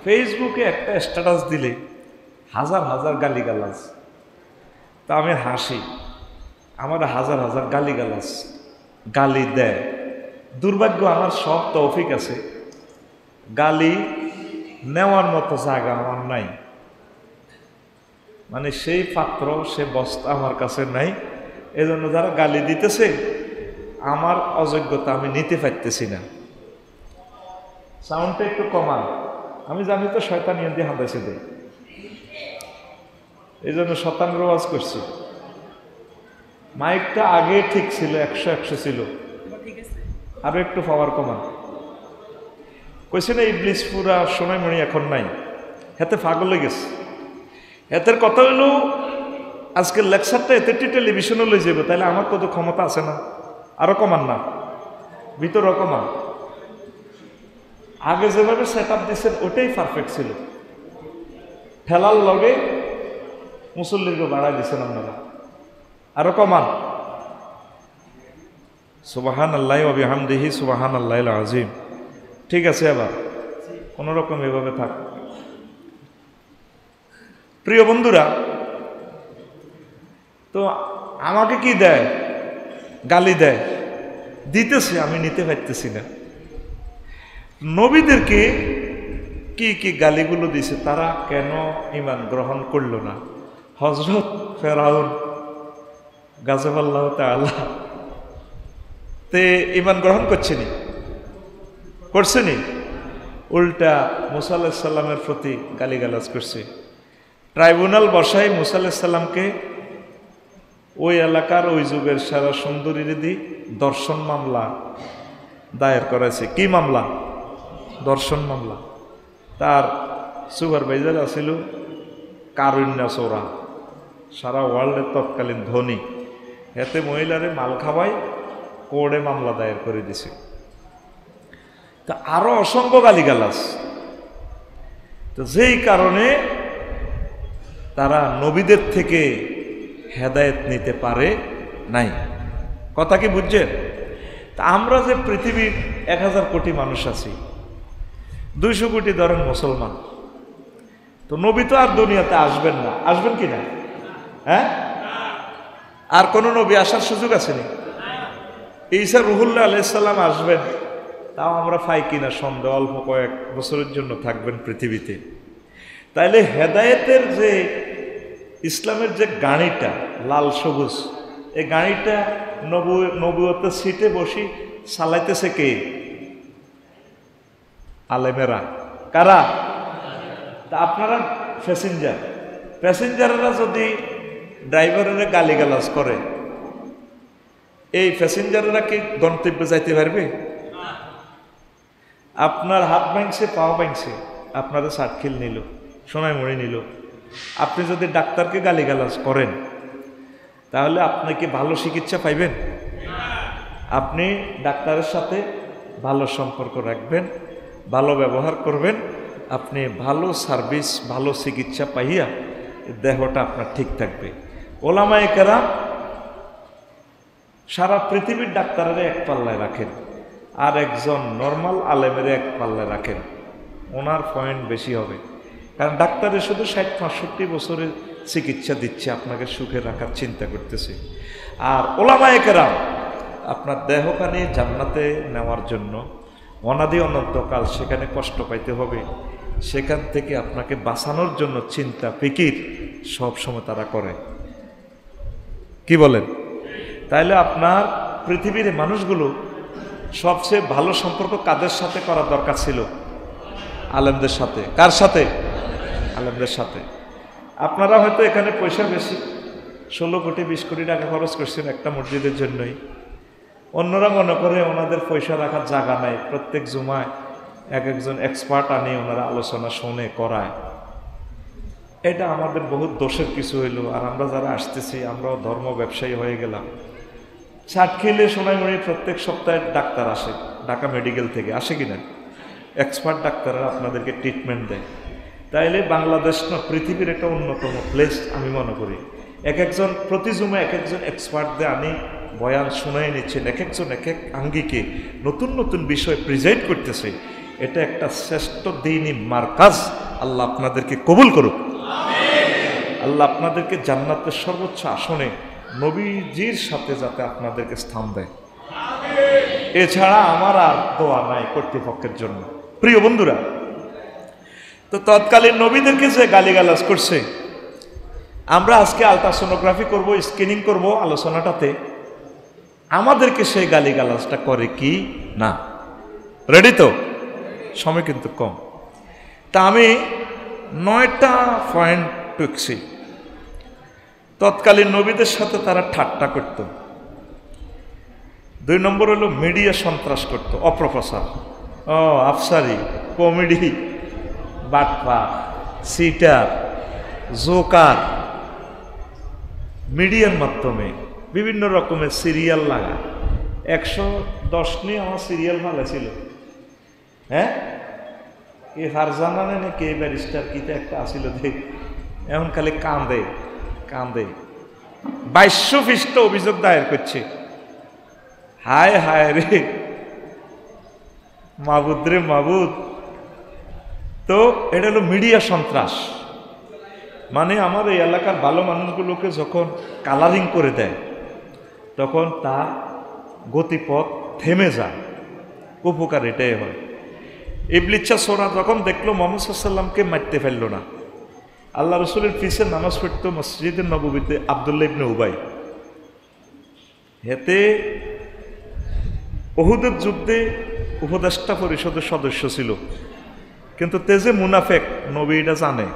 ফেসবুকে একটা স্ট্যাটাস দিলে হাজার হাজার গালিগালাজ। তা আমি হাসি, আমার হাজার হাজার গালিগালাজ গালি দেয়। দুর্ভাগ্য আমার সব তৌফিক আছে, গালি নেওয়ার মতো জায়গা আমার নাই, মানে সেই পাত্র সে বস্তা আমার কাছে নাই। এজন্য যারা গালি দিতেছে আমার অযোগ্যতা আমি নিতে পারতেছি না। সাউন্ডটা একটু কমান, আমি জানি তো শয়তান নিয়ে দিয়ে হাঁটাইছে দেয়, এই জন্য শতাংশ আওয়াজ করছি। মাইকটা আগে ঠিক ছিল, 100 ছিল, আরো একটু পাওয়ার কমান। কইছে না ইবলিস পুরা সময় মনি এখন নাই, হেতে পাগল হয়ে গেছে। এতের কথা হইল আজকের লেকচারটা এতে টেলিভিশনে লই যাবে, তাহলে আমার কত ক্ষমতা আছে না? আরো কমান না, ভিতরও কমান। আগে যেভাবে সেট আপ দিচ্ছেন ওটাই পারফেক্ট ছিল, ঠেলার লগে মুসল্লিকে বাড়াই দিচ্ছেন আপনারা, আরো কমান। সুবহানাল্লাহি ওয়া বিহামদিহি সুবহানাল্লাহিল আযীম। ঠিক আছে, আবার কোন রকম এভাবে থাক। প্রিয় বন্ধুরা, তো আমাকে কি দেয়? গালি দেয়, দিতেছে, আমি নিতে পারতেছি না। নবীদেরকে কি কি গালিগুলো দিছে, তারা কেন ঈমান গ্রহণ করলো না? হযরত ফেরাউন গাযযাবাল্লাহু তাআলা তে ঈমান গ্রহণ করছেনি, করছেনি, উল্টা মুসা আলাইহিস সালামের প্রতি গালিগালাজ করছে। ট্রাইব্যুনাল বসায় মুসা আলাইহিস সালামকে ওই এলাকার ওই যুগের সারা সুন্দরীর দিয়ে দর্শন মামলা দায়ের করেছে। কি মামলা? দর্শন মামলা। তার সুপারভাইজার আছিল কারুণ্যা চোরা, সারা ওয়ার্ল্ডের তৎকালীন ধনী। এতে মহিলারে মাল খাওয়ায় কোর্টে মামলা দায়ের করে দিছে। তা আরো অসংখ্য গালিগালাজ। তো যেই কারণে তারা নবীদের থেকে হেদায়েত নিতে পারে নাই। কথা কি বুঝছেন? তা আমরা যে পৃথিবীর 1000 কোটি মানুষ আছি, 200 কোটি ধরেন মুসলমান, তো নবী তো আর দুনিয়াতে আসবেন না, আসবেন কি না? হ্যাঁ, আর কোন নবী আসার সুযোগ আসেনি। ঈসা রুহুল্লাহ আলাইহিস সালাম আসবেন, তাও আমরা পাই কিনা সন্দেহ, অল্প কয়েক বছরের জন্য থাকবেন পৃথিবীতে। তাইলে হেদায়েতের যে ইসলামের যে গাড়িটা লাল সবুজ, এই গাড়িটা নবুয়তের সিটে বসি চালাইতেছে কে? আলেমেরা। কারা? তা আপনারা প্যাসেঞ্জাররা যদি ড্রাইভারেরা গালিগালাজ করে, এই প্যাসেঞ্জাররা কি গন্তব্যে যাইতে পারবে? আপনার হাত ভাঙছে, পাও ভাঙছে, আপনারা সার্কিল নিল, সোনায় মরে নিল, আপনি যদি ডাক্তারকে গালিগালাজ করেন তাহলে আপনি কি ভালো চিকিৎসা পাইবেন? আপনি ডাক্তারের সাথে ভালো সম্পর্ক রাখবেন, ভালো ব্যবহার করবেন, আপনি ভালো সার্ভিস, ভালো চিকিৎসা পাইয়া দেহটা আপনার ঠিক থাকবে। ওলামায়ে কেরাম সারা পৃথিবীর ডাক্তারেরা এক পাল্লায় রাখেন, আর একজন নর্মাল আলেমের এক পাল্লায় রাখেন, ওনার পয়েন্ট বেশি হবে। কারণ ডাক্তারের শুধু 60-65 বছরের চিকিৎসা দিচ্ছে, আপনাকে সুখে রাখার চিন্তা করতেছে। আর ওলামায়ে কেরাম আপনার দেহখানে জান্নাতে নেওয়ার জন্য অনাদি অনন্তকাল সেখানে কষ্ট পাইতে হবে, সেখান থেকে আপনাকে বাঁচানোর জন্য চিন্তা ফিকির সবসময় তারা করে। কি বলেন? তাইলে আপনার পৃথিবীর মানুষগুলো সবচেয়ে ভালো সম্পর্ক কাদের সাথে করা দরকার ছিল? আলেমদের সাথে। কার সাথে? আলেমদের সাথে। আপনারা হয়তো এখানে পয়সা বেশি, 16 কোটি 20 কোটি টাকা খরচ করছেন একটা মসজিদের জন্যই। অন্যরা মনে করে ওনাদের পয়সা রাখার জায়গা নাই, প্রত্যেক জুমায় একজন এক্সপার্ট আনে, ওনারা আলোচনা শোনে, করায়। এটা আমাদের বহুত দোষের কিছু হইল। আর আমরা যারা আসতেছি, আমরাও ধর্ম ব্যবসায়ী হয়ে গেলাম। চাটখিলে সোনাইমুড়ি প্রত্যেক সপ্তাহে ডাক্তার আসে, ঢাকা মেডিকেল থেকে আসে কিনা, এক্সপার্ট ডাক্তাররা আপনাদেরকে ট্রিটমেন্ট দেয়। তাইলে বাংলাদেশ না পৃথিবীর একটা অন্যতম প্লেস আমি মনে করি। একজন প্রতি জুমে একজন এক্সপার্টদের আনি বয়ান শোনাই নিচ্ছেন, একজন এক আঙ্গিকে নতুন নতুন বিষয় প্রেজেন্ট করতেছে। এটা একটা শ্রেষ্ঠ দ্বীনি মারকাজ। আল্লাহ আপনাদেরকে কবুল করুক। আল্লাহ আপনাদেরকে জান্নাতের সর্বোচ্চ আসনে নবীজির সাথে যাতে আপনাদেরকে স্থান দেয়, এছাড়া আমার আর দোয়া নাই কর্তৃপক্ষের জন্য। প্রিয় বন্ধুরা, তো তৎকালীন নবীদেরকে যে গালিগালাজ করছে, আমরা আজকে আলট্রাসোনোগ্রাফি করব, স্ক্যানিং করব আলোচনাটাতে, আমাদেরকে সেই গালিগালাজটা করে কি না। রেডি তো? সময় কিন্তু কম। তা আমি 9টা পয়েন্ট টুকছি। তৎকালীন নবীদের সাথে তারা ঠাট্টা করত। 2 নম্বর হলো মিডিয়া সন্ত্রাস করত, অপপ্রচার, আফসারি, কমেডি, বাটপা, সিটার, জোকার, মিডিয়ার মাধ্যমে বিভিন্ন রকমের সিরিয়াল লাগা। 110 নিয়ে আমার সিরিয়াল ভালো ছিল। হ্যাঁ, এ ফারজানা না কে ব্যারিস্টার কিতে একটা আসিল, দেখ এখন খালি কান্দে কান্দে। 2200 পৃষ্ঠা অভিযোগ দায়ের করছে। হায় হায় রে মাবুদ রে মাবুদ। তো এটা হলো মিডিয়া সন্ত্রাস। মানে আমার এই এলাকার ভালো মানুষগুলোকে যখন কালারিং করে দেয়, তখন তার গতিপথ থেমে যায়। উপকার এটাই হয়। ইবলিচ্ছা সোনা যখন দেখলো মুহাম্মদ সাল্লাল্লাহু আলাইহি ওয়াসাল্লামকে মারতে ফেললো না, আল্লাহ রসুলের পিছে নামাজ পড়তো মসজিদে নববীতে আব্দুল্লাহ ইবনে উবাই। হেতে উহুদের যুদ্ধে উপদেষ্টা পরিষদের সদস্য ছিল, কিন্তু তেজে মুনাফেক, নবী এটা জানে,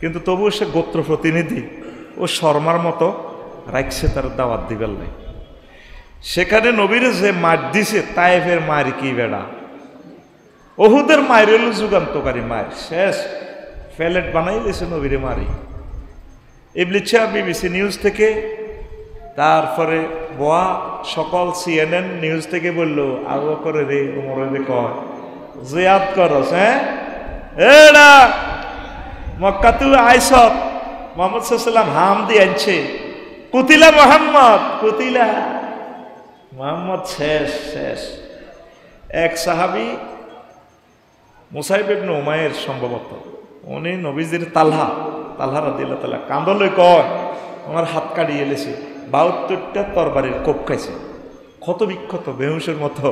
কিন্তু তবুও সে গোত্র প্রতিনিধি, ও শর্মার মতো রাখছে তার দাওয়াত দিবার নাই। সেখানে নবীরে যে মার দিছে, তায়েফের মার কি বেড়া, উহুদের মায়ের হলো যুগান্তকারী মায়ের, শেষ ফ্যালেট বানাই দিয়েছে নবীরে মারি। ইবলিচ্ছা বিবিসি নিউজ থেকে, তারপরে বোয়া সকল CNN নিউজ থেকে বলল, আবু বকর রে ওমর রে কয় জিয়াদ করস, হ্যাঁ এডা মক্কা তুই আইসত, মুহাম্মদ সাল্লাল্লাহু আলাইহি ওয়াসাল্লাম হাম দিয়ে আনছে, কুতিলা মুহাম্মদ, কুতিলা মুহাম্মদ, শেষ শেষ। এক সাহাবী মুসাইব ইবনে উমাইর সম্ভবত, উনি নবীজির তালহা রাদিয়াল্লাহু তাআলা কান্দলে কয়, আমার হাত কাটিয়ে এলেছে, 72টা তরবারির কোপ খাইছে, ক্ষত বিক্ষত বেহুশের মতো।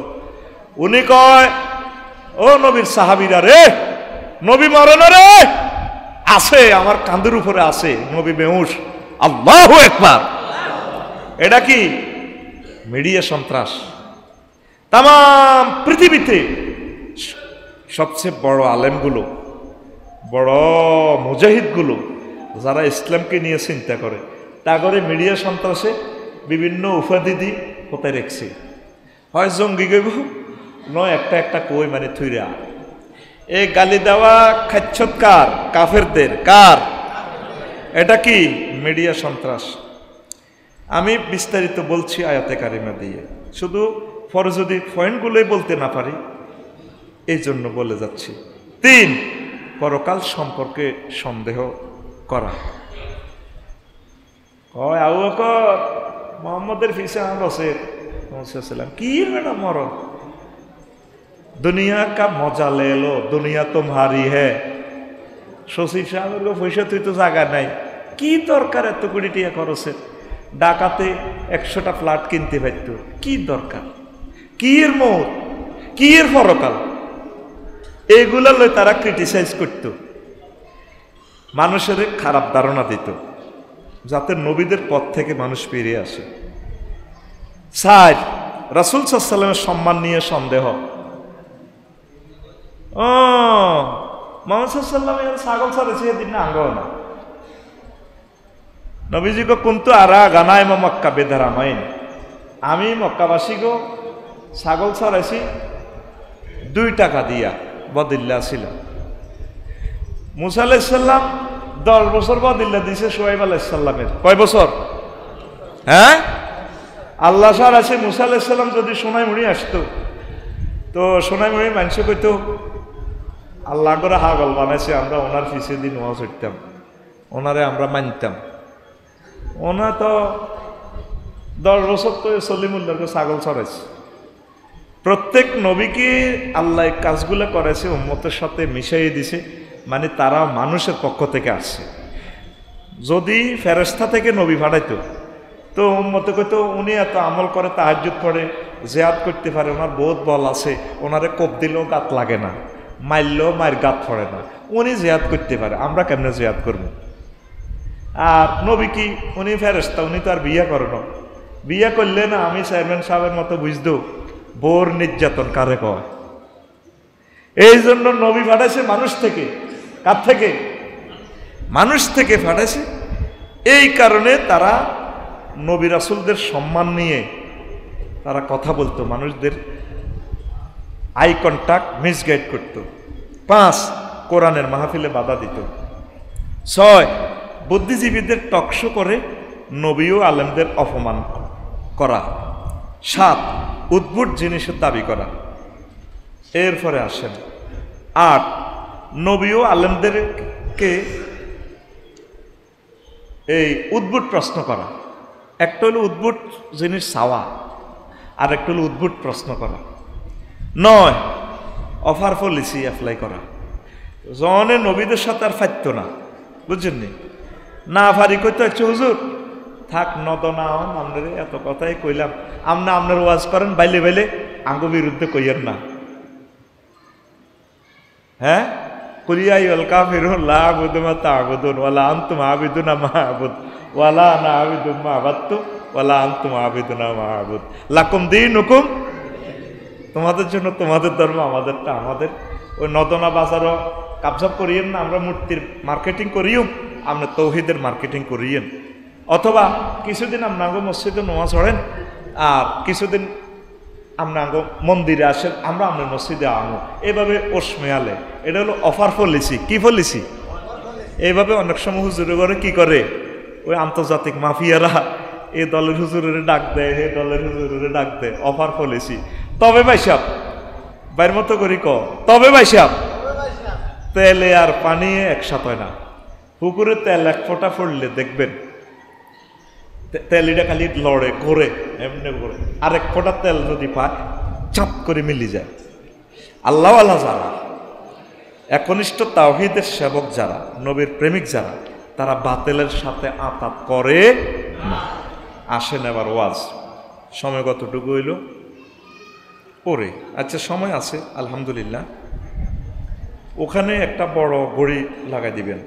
উনি কয়, ও নবীর সাহাবীরা রে, নবী মরে না রে, আছে আমার কাঁধের উপরে আছে, নবী বেহুশ। আল্লাহু আকবার। এটা কি মিডিয়া সন্ত্রাস? তাম পৃথিবীতে সবচেয়ে বড় আলেমগুলো, বড় মুজাহিদগুলো, যারা ইসলামকে নিয়ে চিন্তা করে, তা করে মিডিয়া সন্ত্রাসে বিভিন্ন উপাধি দি কোথায় রেখছে। হয় জঙ্গি গইব, নয় একটা একটা কই মানে থুইরা। এই গালি দেওয়া খাচ্ছৎকার কাফেরদের, কার? এটা কি মিডিয়া সন্ত্রাস। আমি বিস্তারিত বলছি আয়াতে কারিমা দিয়ে, শুধু পরে যদি পয়েন্টগুলোই বলতে না পারি এই জন্য বলে যাচ্ছি। 3, পরকাল সম্পর্কে সন্দেহ করা। আবু বকর মুহাম্মদের পিছে আমরা রসুলাম কি বেটা মরণ, দুনিয়া কা মজা লে লো, দুনিয়া তোমারি হ্যাঁ। সচিব সাহেবের পয়সা তুই তো জায়গা নাই, কি দরকার এত কোটি টাকা খরচের? ঢাকাতে 100টা ফ্ল্যাট কিনতে পারত, কি দরকার? কি এর মত, কি এর পরকাল? এইগুলা লই তারা ক্রিটিসাইজ করত, মানুষের খারাপ ধারণা দিত, যাতে নবীদের পথ থেকে মানুষ বেরিয়ে আসে। 4, রাসূল সাল্লাল্লাহু আলাইহি ওয়াসাল্লামের সম্মান নিয়ে সন্দেহ। মুহাম্মদ সাল্লাল্লাহু আলাইহি ওয়াসাল্লাম ছাগল ছাড়েছে এদিন না আঙ্গ না। নবীজি গো কুনতু আরা গানাইমা মক্কা বেদারামাইন, আমি মক্কাবাসী গো ছাগল ছাড়াইছি 2 টাকা দিয়া, বদিল্লা ছিল। মুসা আলাইহিস সালাম 10 বছর বদিল্লা দিছে শুআইব আলাইহিস সালামের। কয় বছর? হ্যাঁ, আল্লাহ সার আছে। মুসা আলাইহিস সালাম যদি সোনাইমুড়ি আসতো, তো সোনাইমুড়ি মানুষ কইতো আল্লাহ করে হাগল বানাইছে, আমরা ওনার পিছিয়ে দিন ওয়া ছুটতাম, ওনারে আমরা মানতাম। ওনা তো 10 বছর তো সলিমুল্লাহকে ছাগল ছড়াইছে। প্রত্যেক নবীকে আল্লাহ কাজগুলো করেছে উম্মতের সাথে মিশিয়ে দিছে, মানে তারা মানুষের পক্ষ থেকে আসছে। যদি ফেরেশতা থেকে নবী পাঠাইতো তো উম্মতে কইতো উনি এত আমল করে, তাহাজ্জুদ করে, জিয়াদ করতে পারে, ওনার বহুত বল আছে, ওনারে কোপ দিলেও গাত লাগে না, মারলেও মায়ের গাত পড়ে না, উনি জিয়াদ করতে পারে, আমরা কেমনে জিয়াদ করবো? আর নবী কি? উনি ফেরেশতা, উনি তো আর বিয়ে করে না। বিয়ে করলে না আমি চেয়ারম্যান সাহেবের মতো বুঝতো বোর নির্যাতন কারে কয়। এই জন্য নবী পাঠাইছে মানুষ থেকে। কার থেকে? মানুষ থেকে পাঠাইছে। এই কারণে তারা নবী রাসূলদের সম্মান নিয়ে তারা কথা বলতো, মানুষদের আই কন্টাক্ট মিসগাইড করত। 5 কোরআনের মাহফিলে বাধা দিত। 6 বুদ্ধিজীবীদের টকশো করে নবী ও আলেমদের অপমান করা। 7 উদ্ভুট জিনিসের দাবি করা। এরপরে আসেন 8 নবী ও আলেমদেরকে এই উদ্ভুট প্রশ্ন করা। একটা হলো উদ্ভুট জিনিস চাওয়া, আর একটা হলো উদ্ভুট প্রশ্ন করা। 9 অফার পলিসি অ্যাপ্লাই করা। জনে নবীদের সাথে আর ফাইত না, বুঝছেন নি? না ফারি কইতে হচ্ছে হুজুর থাক নত না হন, আপনার এত কথাই কইলাম, আপনার ওয়াজ করেন, বাইলে বাইলে আঙ্গু বিরুদ্ধে কইয়েন না। হ্যাঁ, কুলিয়াই ওয়াল কাফিরুন লা আ'বুদু মা তা'বুদুন ওয়ালা আনতুম আ'বিদুনা মা আ'বুদ ওয়ালা আনা আ'বিদু মা আ'বাদতু ওয়ালা আনতুম আ'বিদুনা মা আ'বুদ লাকুম দীনুকুম, তোমাদের জন্য তোমাদের ধর্ম, আমাদেরটা আমাদের। ওই নদনা বাজারও কাবজাব করিয়েন না, আমরা মূর্তির মার্কেটিং করিও, আমরা তৌহিদের মার্কেটিং করিয়েন। অথবা কিছুদিন আপনার মসজিদে নামাজ পড়েন, আর কিছুদিন আপনার মন্দিরে আসেন, আমরা আপনার মসজিদে আনো, এভাবে ওসমেয়ালে। এটা হলো অফার পলিসি। কি পলিসি? এইভাবে অনেক সময় হুজুরে করে কি করে, ওই আন্তর্জাতিক মাফিয়ারা এ দলের হুজুরের ডাক দেয়, হে দলের হুজুরের ডাক দেয়, অফার পলিসি। তবে ভাই সাহেব বাইর মতো করি তবে ভাই সাহেব তেলে আর পানি একসাথে হয় না। পুকুরে তেল এক ফোঁটা পড়লে দেখবেন তেলিটা খালি লড়ে ঘোরে, এমনি ঘোরে। আরেক ফোঁটা তেল যদি পায় চাপ করে মিলি যায়। আল্লাহ আল্লাহ যারা একনিষ্ঠ তাওহীদের সেবক, যারা নবীর প্রেমিক, যারা তারা বাতিলের সাথে আতাত করে না। আসেন এবার ওয়াজ। সময় কতটুকু হইল পরে? আচ্ছা সময় আছে আলহামদুলিল্লাহ। ওখানে একটা বড় ঘড়ি লাগাই দিবেন,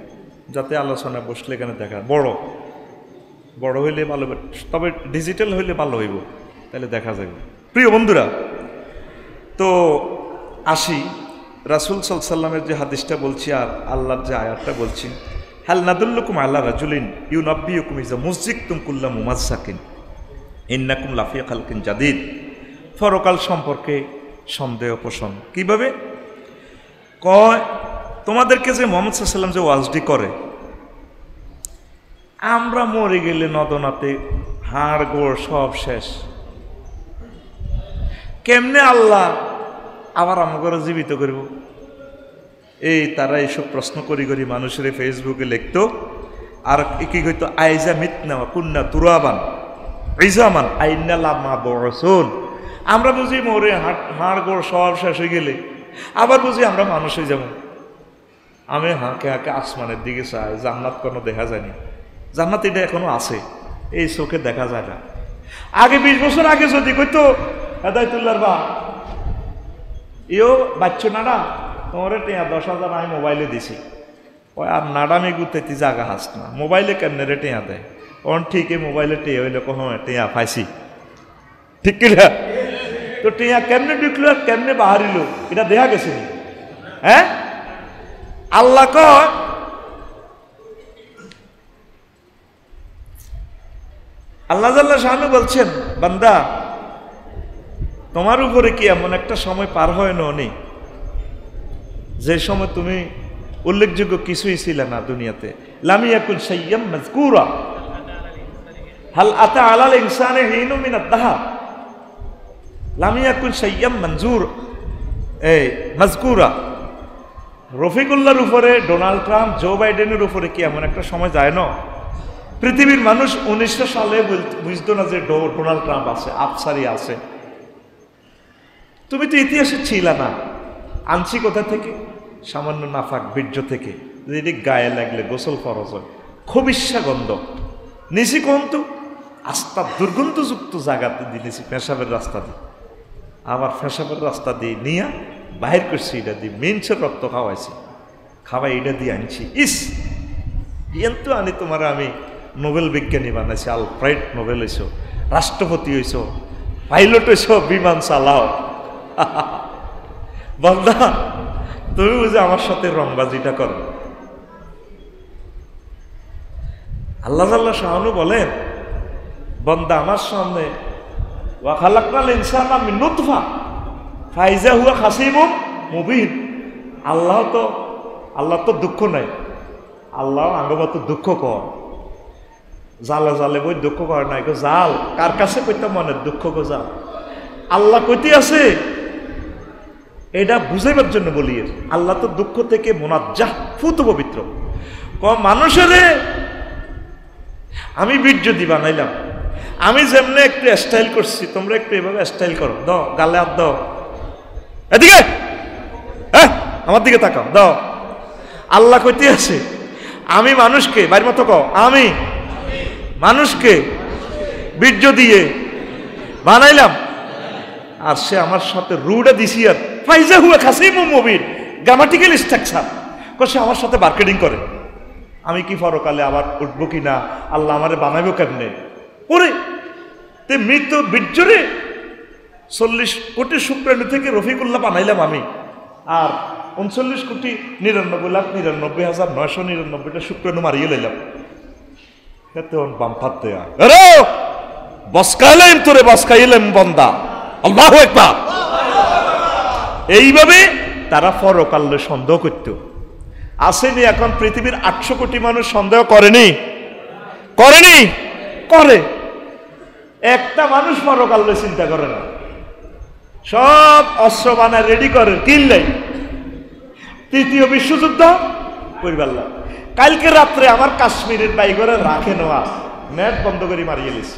যাতে আলোচনা বসলে এখানে দেখা বড় হইলে ভালো, তবে ডিজিটাল হইলে ভালো হইব, তাহলে দেখা যাবে। প্রিয় বন্ধুরা, তো আসি রাসূল সাল্লাল্লাহু আলাইহি ওয়াসাল্লামের যে হাদিসটা বলছি আর আল্লাহর যে আয়াতটা বলছি, হাল নাদুল্লুকুম আলা রাজুলিন ইউনাব্বিউকুম ইযা মুযযিকতুম কুল্লা মুমাযযাকিন ইন্নাকুম লাফি খালকিন জাদীদ। পরকাল সম্পর্কে সন্দেহ পোষণ কিভাবে কয়? তোমাদেরকে যে মুহাম্মদ সাল্লাল্লাহু আলাইহি ওয়াসাল্লাম যে ওয়াজটি করে, আমরা মরে গেলে নদনাতে হাড় গোড় সব শেষ, কেমনে আল্লাহ আবার আমাকে জীবিত করব? এই তারা এইসব প্রশ্ন করি করি মানুষের ফেসবুকে লিখতো, আর কি কইতো, আইজা মিতনা কুন্না তুরাবান ইজামান আইন্না লামা বরসুন। আমরা বুঝি মরে হাড় গোড় সব শেষ হয়ে গেলে আবার বুঝি আমরা মানুষ হয়ে যাব। আমি হাঁকে হাঁকে আসমানের দিকে চাই, জান্নাত কোনো দেখা যায়নি। জান্নাত এটা এখনো আছে, এই চোখে দেখা যায় না। আগে 20 বছর আগে যদি কইতো হেদায়েতুল্লাহর বা ইও বাচ্চু নাডা তোমার 10,000 আমি মোবাইলে দিছি, ওই আর নাডামি গুতেতি জায়গা হাস না, মোবাইলে কেমনে রে টেয়া দেয়? ওন ঠিকই মোবাইলে টেয়া হইলে কখন টেয়া পাইছি, ঠিক কিনা? তো টেয়া কেমনে ঢুকলো আর কেমনে বাহারিল এটা দেখা গেছে। হ্যাঁ, আল্লাহ কয় আল্লাহ জাল্লা শানু বলছেন, বান্দা তোমার উপরে কি এমন একটা সময় পার হয় নি যে সময় তুমি উল্লেখযোগ্য কিছুই ছিল না দুনিয়াতে? লাম ইয়াকুন শাইয়্যাম মাযকুরা হাল আতা আলাল ইনসানি হিনুম মিনাদ দাহর লাম ইয়াকুন শাইয়্যাম মাযকুরা। রফিকুল্লাহর উপরে, ডোনাল্ড ট্রাম্প, জো বাইডেনের উপরে কি এমন একটা সময় যায় না? পৃথিবীর মানুষ 1900 সালে বুঝতো না যে ডোনাল্ড ট্রাম্প আছে, আফসারি আছে। তুমি তো ইতিহাসে ছিল না, আনছি কোথা থেকে? সামান্য নাফাক বীর্য থেকে, যেটি গায়ে লাগলে গোসল ফরজ হয়, খবিস্যা গন্ধ নিশি কন্তু আস্থা দুর্গন্ধযুক্ত জায়গাতে দিয়েছি, পেশাবের রাস্তা দিয়ে, আবার পেশাবের রাস্তা দিয়ে নিয়ে বাহির করছি, এটা দিয়ে মেনসের রক্ত খাওয়াইছি, খাওয়াই এটা দিয়ে আনছি। ইস তো আনি তোমার আমি নোবেল বিজ্ঞানী বানাইছি, আলফ্রেড নোবেল হইছ, রাষ্ট্রপতি হইছ, পাইলট হইছ, বিমান চালাও। বান্দা তুমি বুঝে আমার সাথে রংবাজিটা করো। আল্লাহ আল্লাহ শাহানু বলেন, বান্দা আমার সামনে ওয়া খালাকনাল ইনসানা মিন নুতফা ফাইজা হুয়া খাসিমুম মুবিন। আল্লাহ তো দুঃখ নাই, আল্লাহ আঙ্গবাত দুঃখ কর, জালে জালে বই দুঃখ করে নাই গো জাল, কার কাছে কইতে মনে দুঃখ গো জাল, আল্লাহ কইতে আছে, এটা বুঝাইবার জন্য বলি। আল্লাহ তো দুঃখ থেকে মুনাজ্জাহ, ফুত পবিত্র। মানুষের আমি বীর্য দি বানাইলাম, আমি যেমনে একটু স্টাইল করছি, তোমরা একটু এভাবে স্টাইল করো, দাও গালে হাত দাও, এদিকে হ্যাঁ আমার দিকে তাকাও, দাও। আল্লাহ কইতে আছে আমি মানুষকে, বাড়ির মতো কও, আমি মানুষকে বীর্য দিয়ে বানাইলাম, আর সে আমার সাথে রুটা দিছি, আর ফাইজা হুয়া খাসিমুম মুবিন, গ্রামাটিক্যাল স্ট্রাকচার সে আমার সাথে মার্কেটিং করে। আমি কি পরকালে আবার উঠবো কি না, আল্লাহ আমারে বানাইবো কেমনে, পরে তে মৃত বীর্যরে 40 কোটি শুক্রাণু থেকে রফিকুল্লাহ বানাইলাম আমি, আর 39,99,99,999টা শুক্রাণু মারিয়ে লাইলাম। বাম্পার দেয়া বসকাইলাম তোরে, বসকাইলাম বন্দা, আল্লাহু আকবার। এইভাবে তারা পরকালে সন্দেহ করত। আসেনি এখন পৃথিবীর 800 কোটি মানুষ সন্দেহ করেনি? করে। একটা মানুষ পরকালে চিন্তা করে না, সব অস্ত্র বানায় রেডি করে কিনলেই। তৃতীয় বিশ্বযুদ্ধ পরিবাল্লা, কালকে রাত্রে আমার কাশ্মীরের বাইগরে রাখে নেওয়া নেট বন্ধ করে মারিয়ে দিয়েছে।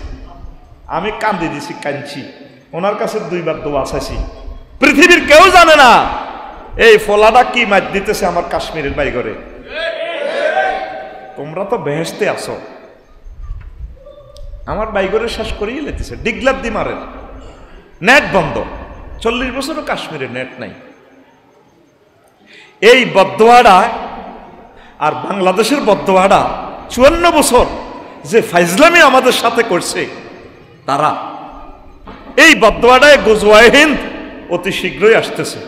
আমি কান্দি দিছি, কাঁদছি, ওনার কাছে 2 বার দোয়া চাইছি। পৃথিবীর কেউ জানে না এই ফলাটা কি মার দিতেছে আমার কাশ্মীরের বাইগরে। তোমরা তো বেহেশতে আসো, আমার বাইগরে শেষ করিয়ে লেতেছে, ডিগলার দি মারেন, নেট বন্ধ। 40 বছরও কাশ্মীরে নেট নাই। এই বদদোয়াটা আর বাংলাদেশের বদদোয়াটা 54 বছর যে ফাইজলামি আমাদের সাথে করছে তারা, এই বদদোয়াটায় গজওয়ায়ে হিন্দ অতি শীঘ্রই আসতেছে,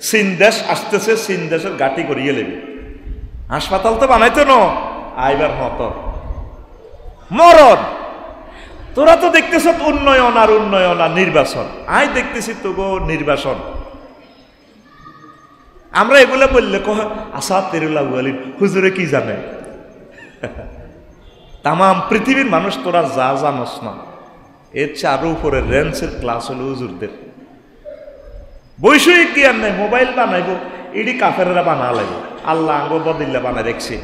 চীন দেশ আসতেছে, চীন দেশের গাটি করিয়ে নেবে। হাসপাতাল তো বানাইতো না, আইবার মতো মরণ। তোরা তো দেখতেছ উন্নয়ন আর উন্নয়ন আর নির্বাচন, আই দেখতেছি তো গো নির্বাচন। আমরা এগুলো বললে কহ আসাতিরুল্লাহ আলিম হুজুরে কি জানে? তাম পৃথিবীর মানুষ তোরা যা জানস না, এর চেয়ে আরো উপরে রেঞ্জের ক্লাস হলো হুজুরদের। বৈষয়িক জ্ঞান নাই, মোবাইল বানাইব এটি কাফেরেরা বানা লাগবে, আল্লাহ আঙ্গ বদিল্লা বানাই রেখছে।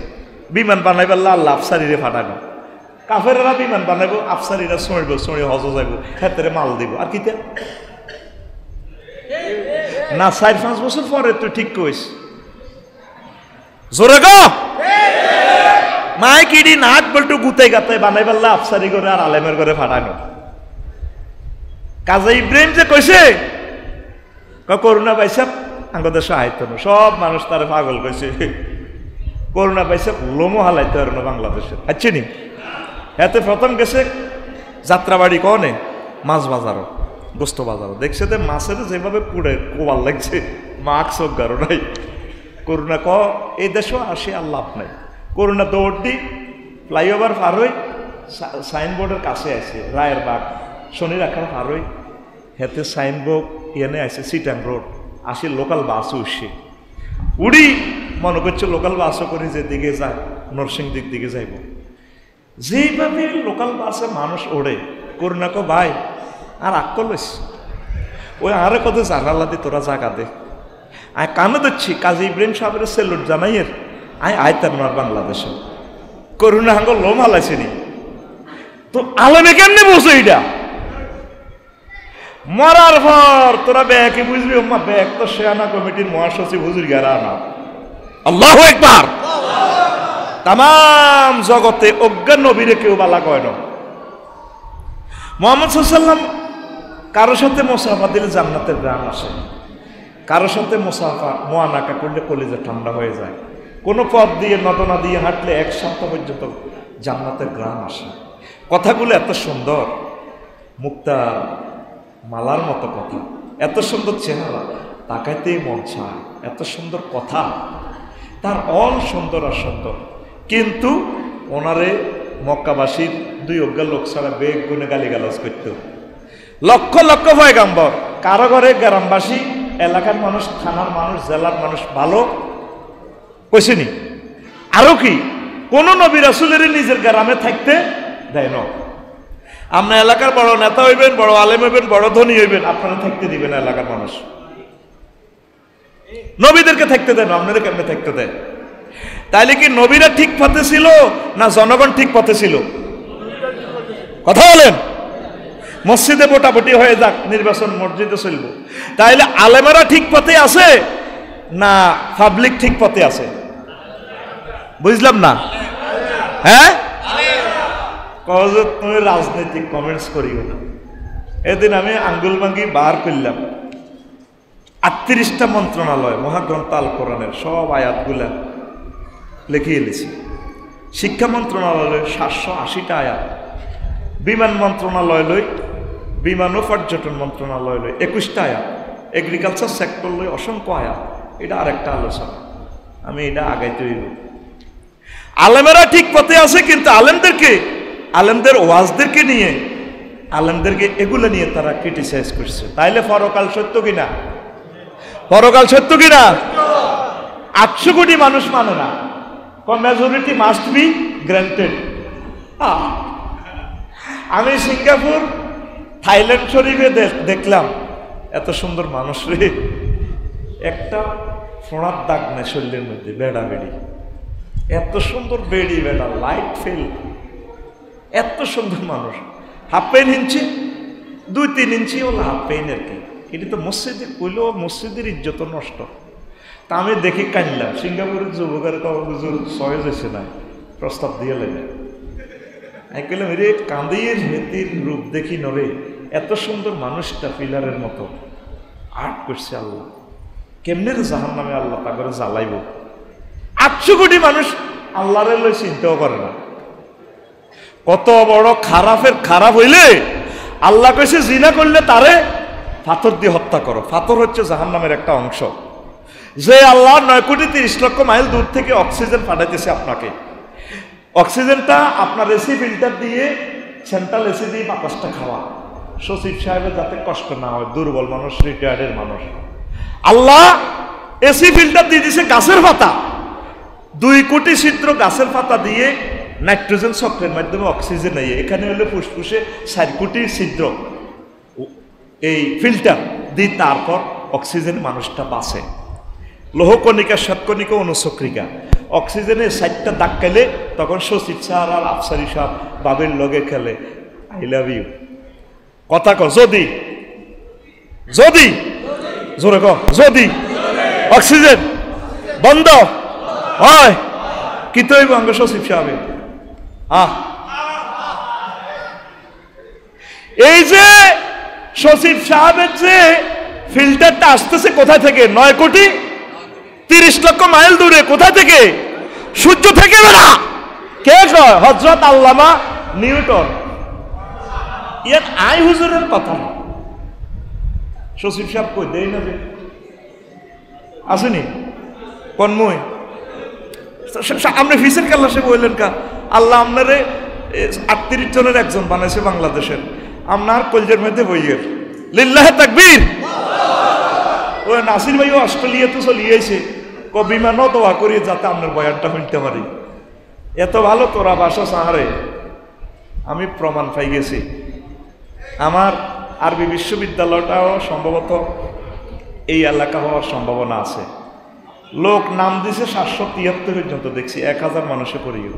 বিমান বানাইব আল্লাহ আফসারিরে ফাটানো, কাফেরেরা বিমান বানাইব, আফসারিরা ছড়িব, ছড়ি হজ যাইব, হেতেরে মাল দিব। আর কিতা না 4-5 বছর পরে তুই ঠিক কইস, জোরে গো মাই কিডি নাক বলটু গুতে গাতে বানাই পারলে আফসারি করে আর আলেমের করে ফাটানো। কাজী ইব্রাহিম যে কইছে করোনা পাইছে আঙ্গদের সাহায্য, সব মানুষ তার পাগল কইছে, করোনা পাইছে লোমো হালাইতে পারে না বাংলাদেশের। আচ্ছা নি এতে প্রথম গেছে যাত্রাবাড়ি কনে মাছ বাজারও, গোস্ত বাজারও, দেখছে যে মাছের যেভাবে পুড়ে কোবাল লাগছে, মাছ চোখ গারো নাই। করোনা এই দেশও আসে আর লাভ নাই। করোনা দৌড় দি ফ্লাইওভার পার হই, সাইনবোর্ডের কাছে আছে রায়ের বাগ, শনি রাখার পার হই, হেতে সাইনবোর্ড এনে আছে সিটাং রোড, আসে লোকাল বাসও উঠছে, উড়ি মনে করছে লোকাল বাসও করে যে দিকে যায় নরসিংদীর দিকে যাইব। যেইভাবে লোকাল বাসে মানুষ ওড়ে, করোনা ভাই আর আক্কলস ওই আরে কত জানালা দি তোরা জাগা দে, আয় কানে দিচ্ছি কাজী ইব্রাহিম সাহেবের সেলুট জানাইয়ের আয় আয়তার নয় বাংলাদেশে করোনা হাঙ্গ লোম হালাইছেনি তো আলমে কেমনে বসে এটা মরার পর তোরা ব্যাকে বুঝবি ওম্মা ব্যাক তো শেয়ানা কমিটির মহাসচিব হুজুর গেরা না। আল্লাহু আকবার। তাম জগতে অজ্ঞান নবীরে কেউ বালা কয় না। মুহাম্মদ সাল্লাল্লাহু আলাইহি ওয়াসাল্লাম কারোর সাথে মুসাফা দিলে জান্নাতের গ্রাম আসে, কারোর সাথে মুসাফা মোয়ানাকা করলে কলিজা ঠান্ডা হয়ে যায়। কোনো পথ দিয়ে নদনা দিয়ে হাঁটলে এক সপ্তাহ পর্যন্ত জান্নাতের গ্রাম আসে। কথাগুলো এত সুন্দর, মুক্তা মালার মতো কথা, এত সুন্দর চেহারা, তাকাইতেই মন চায়, এত সুন্দর কথা, তার অল সুন্দর আর সুন্দর। কিন্তু ওনারে মক্কাবাসীর দুই অজ্ঞা লোক ছাড়া বেগ গুনে গালিগালাজ করত। লক্ষ লক্ষ পয়গাম্বর, কারো ঘরে গ্রামবাসী, এলাকার মানুষ, থানার মানুষ, জেলার মানুষ ভালো কইসেনি। আরো কি কোন নবী রাসূলের নিজের গ্রামে থাকতে দেয় না। আপনি এলাকার বড় নেতা হইবেন, বড় আলেম হইবেন, বড় ধনী হইবেন, আপনারা থাকতে দিবেন এলাকার মানুষ। নবীদেরকে থাকতে দেয় না, আপনারা কেমনে থাকতে দেয়? তাইলে কি নবীরা ঠিক পথে ছিল না জনগণ ঠিক পথে ছিল? কথা বলেন। মসজিদে ভোটাভুটি হয়ে যাক, নির্বাচন মসজিদে চলব, তাইলে আলেমেরা ঠিক পথে আছে না পাবলিক ঠিক পথে আছে? বুঝলাম না। হ্যাঁ, তুমি রাজনৈতিক কমেন্টস করিও না। এদিন আমি আঙ্গুল ভাঙ্গি বার করলাম 38টা মন্ত্রণালয়, মহাগ্রন্থ আল কোরআনের সব আয়াতগুলা লিখিয়ে এনেছি। শিক্ষা মন্ত্রণালয় 780টা আয়াত, বিমান মন্ত্রণালয় লই, বিমান ও পর্যটন মন্ত্রণালয় লই 21টা আয়াত, এগ্রিকালচার সেক্টর লই অসংখ্য আয়াত। এটা আরেকটা আলোচনা, আমি এটা আগাইতে হইব। আলেমেরা ঠিক পথে আছে, কিন্তু আলেমদের ওয়াজদেরকে নিয়ে, আলেমদেরকে এগুলো নিয়ে তারা ক্রিটিসাইজ করছে। তাইলে পরকাল সত্য কিনা? পরকাল সত্য কিনা? 800 কোটি মানুষ মানে না, মেজরিটি মাস্ট বি গ্রান্টেড। আমি সিঙ্গাপুর, থাইল্যান্ড শরীফে দেখলাম এত সুন্দর মানুষ রে, একটা ফোঁড়ার দাগ নেই শরীরের মধ্যে, বেড়া বেড়ি, এত সুন্দর বেড়ি বেড়া, লাইট ফেল, এত সুন্দর মানুষ। হাফ প্যান্ট ইঞ্চি, 2-3 ইঞ্চি হলো হাফ প্যান্ট আর কি। এটি তো মসজিদে কইলেও মসজিদের ইজ্জত নষ্ট। তা আমি দেখি কানলাম, সিঙ্গাপুরের যুবকের হুজুর সহজ হয়েছে না, প্রস্তাব দিয়ে লাগে। আমি কইলাম রে কাঁদিয়ে হেতির রূপ দেখি নরে, এত সুন্দর মানুষটা পিলারের মতো আর্ট করছে আল্লাহ, কেমনে জাহান নামে আল্লাহ তা করে জ্বালাইব। 800 কোটি মানুষ আল্লাহরে লই চিন্তাও করে না। কত বড় খারাপের খারাপ হইলে আল্লাহ কইছে জিনা করলে তারে পাথর দিয়ে হত্যা করো। পাথর হচ্ছে জাহান্নামের একটা অংশ। যে আল্লাহ 9,30,00,000 মাইল দূর থেকে অক্সিজেন পাঠাইতেছে আপনাকে, অক্সিজেনটা আপনার এসি ফিল্টার দিয়ে, সেন্ট্রাল এসি দিয়ে বাতাসটা খাওয়া, সচিব সাহেবের যাতে কষ্ট না হয়, দুর্বল মানুষ, রিটায়ার্ডের মানুষ। আল্লাহ এসি ফিল্টার দিয়ে দিছে গাছের পাতা, 2 কোটি ছিদ্র গাছের পাতা দিয়ে নাইট্রোজেন চক্রের মাধ্যমে অক্সিজেন নেই। এখানে হলে ফুসফুসে 4 কোটি ছিদ্র, এই ফিল্টার দিয়ে তারপর অক্সিজেন মানুষটা বাঁচে। লৌহকণিকা, শ্বেতকণিকা, অনুচক্রিকা, অক্সিজেনে 4টা দাগ খেলে তখন সচিব স্যার আর আফসারি সাহেব বাবের লগে খেলে আই লাভ ইউ। কথা কর, যদি যদি জোরে কর, যদি অক্সিজেন বন্ধ হয় কি তো হইব? অঙ্গ সচিব সাহেব এই যে সচিব সাহেবের যে ফিল্টারটা আসতেছে কোথায় থেকে? 9,30,00,000 মাইল দূরে। কোথায় থেকে? সূর্য থেকে। বেড়া কে কয়? হযরত আল্লামা নিউটন। ইয়ার আই হুজুরের কথা না, সচিব সাহেব কই দেই না যে আসেনি কনময় আপনি ফিসের কাল্লাসে বললেন কা আল্লাহ আপনারে 38 জনের একজন বানাইছে বাংলাদেশের, আপনার কলজের মধ্যে বইয়ের লিল্লাহে তাকবীর। ওই নাসির ভাইও অস্ট্রেলিয়াতে চলিয়েছে, বিমানও দোয়া করি যাতে আপনার বয়ানটা শুনতে পারি। এত ভালো তোরা বাসা সাহারে, আমি প্রমাণ পাই গেছি। আমার আরবি বিশ্ববিদ্যালয়টাও সম্ভবত এই এলাকা হওয়ার সম্ভাবনা আছে। লোক নাম দিছে 773 পর্যন্ত দেখছি, 1000 মানুষে পড়িও।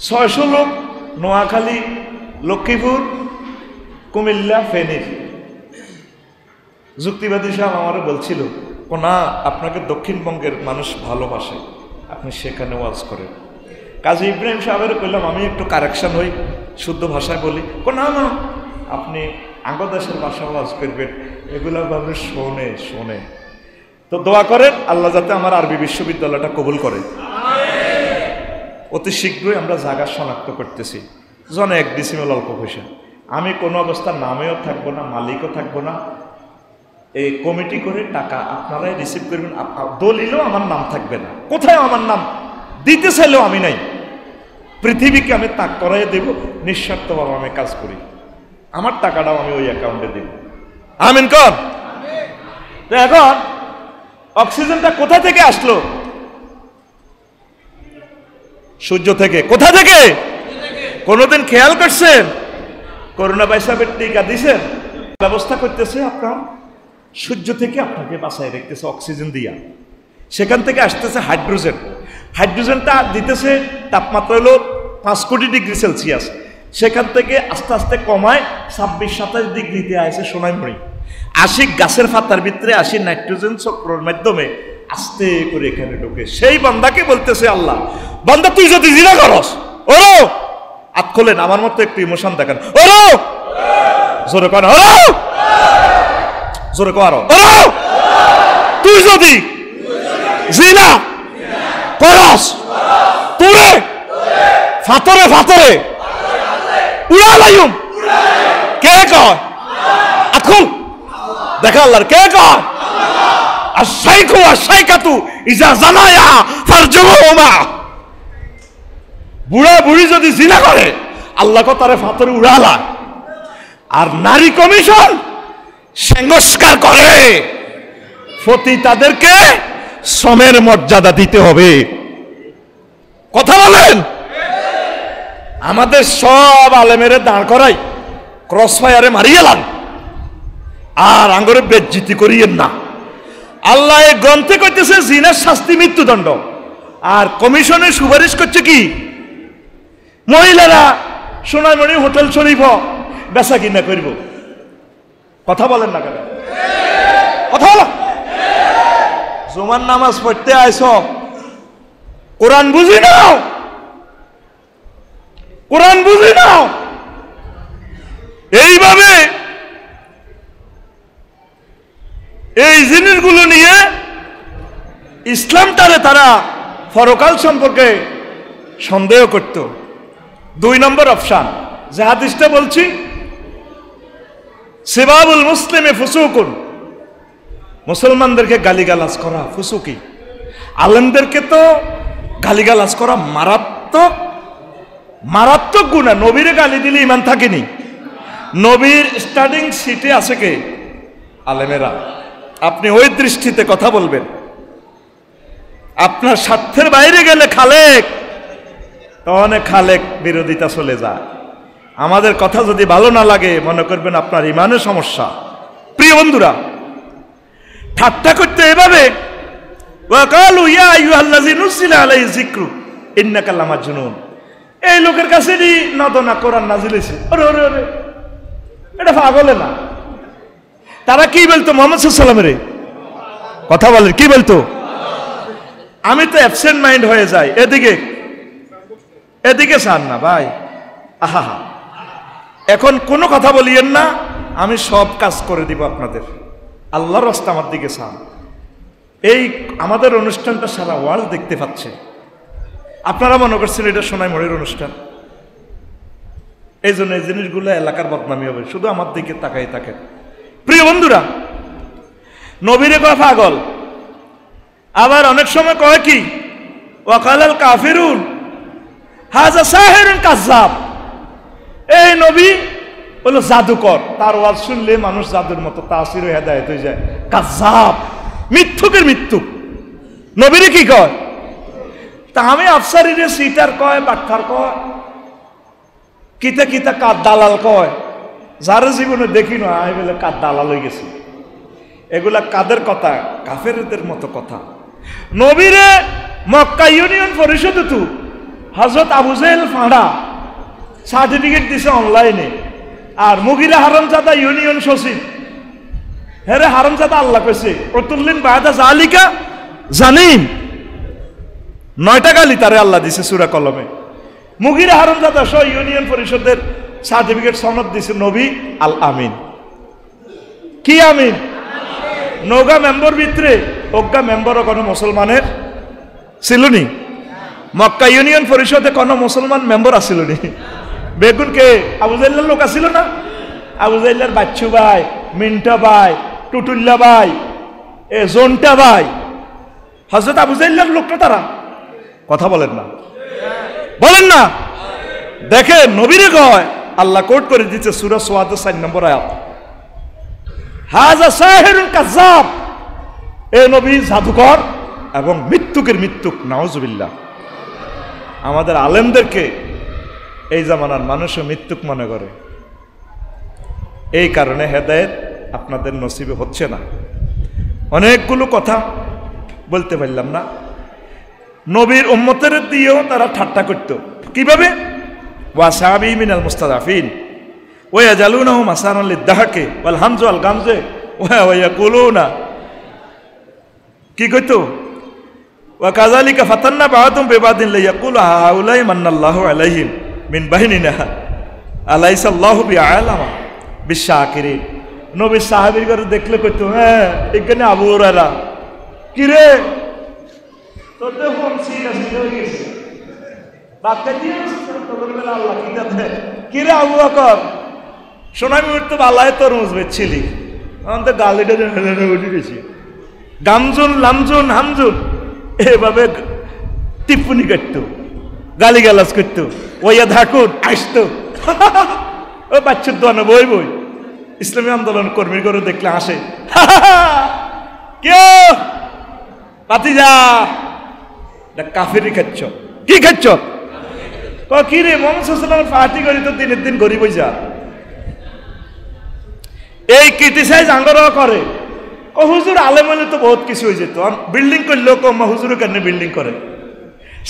600 লোক নোয়াখালী, লক্ষ্মীপুর, কুমিল্লা, ফেনীর যুক্তিবাদী সাহেব আমারও বলছিল, ও না, আপনাকে দক্ষিণবঙ্গের মানুষ ভালোবাসে, আপনি সেখানে ওয়াজ করেন। কাজী ইব্রাহিম সাহেবেরও কইলাম আমি একটু কারেকশন হই, শুদ্ধ ভাষায় বলি। না না, আপনি আঙ্গদেশের ভাষা ওয়াজ করবেন, এগুলো ভাবে শোনে। তো দোয়া করেন আল্লাহ যাতে আমার আরবি বিশ্ববিদ্যালয়টা কবুল করে। অতি শীঘ্রই আমরা জায়গা শনাক্ত করতেছি, জনে 1 ডিসিমেল অল্প পয়সা। আমি কোনো অবস্থার নামেও থাকবো না, মালিকও থাকবো না। এই কমিটি করে টাকা আপনারাই রিসিভ করবেন, দলিলেও আমার নাম থাকবে না, কোথায় আমার নাম দিতে চাইলেও আমি নাই। পৃথিবীকে আমি তাক করাই দেব, নিঃস্বার্থভাবে আমি কাজ করি, আমার টাকাটাও আমি ওই অ্যাকাউন্টে দেব। আমিন কর। তো এখন অক্সিজেনটা কোথা থেকে আসলো? সূর্য থেকে। কোথা থেকে? কোনোদিন খেয়াল করছেন? করোনা ভাইরাসের টিকা দিছেন, ব্যবস্থা করতেছে আপনার সূর্য থেকে আপনাকে বাঁচায় রেখতেছে অক্সিজেন দিয়া। সেখান থেকে আসতেছে হাইড্রোজেন, হাইড্রোজেনটা দিতেছে তাপমাত্রা হলো 5 কোটি ডিগ্রি সেলসিয়াস, সেখান থেকে আস্তে আস্তে কমায় 26-27 ডিগ্রিতে আসে সোনাইমুড়ি। 80 গাছের পাতার ভিতরে 80 নাইট্রোজেন চক্রের মাধ্যমে আস্তে করে এখানে ঢোকে। সেই বান্দাকে বলতেছে আল্লাহ, বান্দা তুই যদি জিনা করস, ওরো হাত খোলেন, আমার মতো একটু ইমোশন দেখান, ওরো জোরে কর, ওরো জোরে কর, ওরো তুই যদি জিনা করস, তোরে ফাতরে উড়ালাইম। কে কয়? আকুল দেখা আল্লাহর কে কয়? আশাইকু আশাইকাতু ইজা জানায়া ফারজুহুমা। বুড়া বুড়ি যদি জিনা করে আল্লাহ কো তারে ফাতরে উড়ালা। আর নারী কমিশন সংস্কার করে, প্রতি তাদেরকে শ্রমের মর্যাদা দিতে হবে। কথা বলেন। আমাদের সব আলেমেরে দাঁড় করাই ক্রস ফায়ারে মারিয়ে লান, আর আঙ্গরে বেজ্জিতি করিয়েন না। আল্লাহ এই গ্রন্থে করতেছে জিনার শাস্তি মৃত্যুদণ্ড, আর কমিশনের সুপারিশ করছে কি মহিলারা সোনাইমণি হোটেল শরীফ বেচা কিনা করব। কথা বলেন না কেন? কথা বলো। জুমার নামাজ পড়তে আইস, কোরআন বুঝি নাও, কোরআন বুঝি নাও। এইভাবে এই জিনিসগুলো নিয়ে ইসলামটারে তারা পরকাল সম্পর্কে সন্দেহ করত। 2 নম্বর অপশন যে হাদিসটা বলছি, সিবাবুল মুসলিমে ফুসুকুন, মুসলমানদেরকে গালিগালাজ করা ফুসুকি। আলেমদেরকে তো গালিগালাজ করা মারাত্মক মারাত্মক গুনাহ। নবীরে গালি দিলে ইমান থাকেনি। নবীর স্টার্টিং সিটে আছে কে? আলেমেরা। আপনি ওই দৃষ্টিতে কথা বলবেন। আপনার স্বার্থের বাইরে গেলে খালেক, তখন খালেক বিরোধিতা চলে যায়। আমাদের কথা যদি ভালো না লাগে মনে করবেন আপনার ইমানের সমস্যা। প্রিয় বন্ধুরা, ঠাট্টা করতে এভাবে ওয়াকালু ইয়া আইয়ুহাল্লাযী নুজিলা আলাইহি যিকরু ইন্নাকা লামাজনুন। এই লোকের কাছে নদনা কোরআন নাজিল হয়েছে, ওরে ওরে ওরে এটা পাগলে না। তারা কি বলতো মুহাম্মদ সাল্লাল্লাহু আলাইহি ওয়াসাল্লামের? কথা বলেন, কি বলতো? আমি তো অ্যাবসেন্ট মাইন্ড হয়ে যাই, এদিকে এদিকে চান না ভাই। আহা, এখন কোনো কথা বলিয়েন না, আমি সব কাজ করে দিব আপনাদের। আল্লাহর রাস্তা আমার দিকে চান। এই আমাদের অনুষ্ঠানটা সারা ওয়ার্ল্ড দেখতে পাচ্ছে। আপনারা মনে করছেন এটা সোনাইমুড়ির অনুষ্ঠান, এই জন্য এই জিনিসগুলো এলাকার বদনামি হবে। শুধু আমার দিকে তাকাই থাকেন। প্রিয় বন্ধুরা, নবীরে কয় পাগল, আবার অনেক সময় কয় কি ওয়াকালাল কাফিরুন হাযা সাহিরুন কাযযাব। এই নবী হলো জাদুকর, তার ওয়াজ শুনলে মানুষ জাদুর মতো তাসির ও হেদায়েত হয়ে যায়। কাযযাব, মিথ্যুকের মিথ্যুক। নবীরে কি কয়? তা আমি আফসারিরে সিটার কয়, বাটফার কয়, কিতা কিতা কার দালাল কয়। যার জীবনে দেখি না আমি বলে কার দালাল হয়ে গেছে। এগুলা কাদের কথা? কাফেরদের মতো কথা। নবীরে মক্কা ইউনিয়ন পরিষদ তো হযরত আবু জেহেল ফাঁড়া সার্টিফিকেট দিছে অনলাইনে, আর মুগিরা হারামজাদা ইউনিয়ন সচিব হ্যাঁ রে হারামজাদা আল্লাহ কইছে উতুল্লিন বাদা জালিকা জানিম 9টা গালি তারে আল্লাহ দিছে সূরা কলমে। মুগিরা হারামজাদা সহ ইউনিয়ন পরিষদের সার্টিফিকেট সনদ দিছে নবী আল আমিন। কি আমিন? নৌগা মেম্বার ভিতরে অজ্ঞা মেম্বারও কোনো মুসলমানের ছিল নি? মক্কা ইউনিয়ন পরিষদে কোনো মুসলমান মেম্বার আসিল নি? বেগুন কে আবু জাইল্লার লোক আসিল না? আবু জাইল্লার বাচ্চু ভাই, মিন্টা ভাই, টুটুল্লা ভাই, এ জোনটা ভাই, হযরত আবু জাইল্লার লোকটা তারা। কথা বলেন না, বলেন না। দেখেন নবীরে কয় আল্লাহ কোট করে দিচ্ছে সূরা সুয়াদ 4 নম্বর আয়াত, হাযা সাহিরুন কাযাব, এ নবী জাদুকর এবং মৃত্যুকের মৃত্যুক, নাউজুবিল্লাহ। আমাদের আলেমদেরকে এই জামানার মানুষও মৃত্যুক মনে করে, এই কারণে হেদায়েত আপনাদের নসিবে হচ্ছে না। অনেকগুলো কথা বলতে পারলাম না। নবীর উম্মতের দিয়েও তারা ঠাট্টা করত। কিভাবে? ওয়াসাবি মিনাল মুস্তাদাফিন ওয়া ইয়াজালুনাহু মাসারান লিদ্দাহকে ওয়াল হামজু আল গামজে ওয়া ইয়াকুলুনা, কি কইতো? ওয়া কাযালিকা ফাতান্না বা'দুম বিবাদিন লিয়াকুলু হাউলাই মান্নাল্লাহু আলাইহিম মিন বাহিনিনা আলাইসা আল্লাহু বিআলামা বিশাকিরিন। নবী সাহাবীর ঘরে দেখলে কইতো, হ্যাঁ এখানে আবু হুরায়রা, কি রে তোর তো ফোন সিরিয়াস হয়ে গেছে, বাক্কা দিয়ে তোর বেলা আল্লাহ কি দাতে, কি রে আবু বকর সোনামি উঠতে বালায় তরমুজ বেচছিলি, আমাদের গালিটা উঠে গেছি, গামজুন লামজুন হামজুন এভাবে টিপ্পনি কাটতো, গালি গালাজ করতো, ওইয়া ধাকুন আসতো। ও বাচ্চার দোয়ানো বই বই ইসলামী আন্দোলন কর্মীর করে দেখলে আসে, কেউ পাতিজা কাফেরি খাচ্ছ, কি খাচ্ছ? কি রে মোহাম্মদ সাল্লাল্লাহু পার্টি করি তো দিনের দিন গরিব হয়ে যা। এই ক্রিটিসাইজ আঙ্গরাও করে, ও হুজুর আলেম হলে তো বহুত কিছু হয়ে যেত, বিল্ডিং করলেও কম্মা হুজুরে কেন বিল্ডিং করে,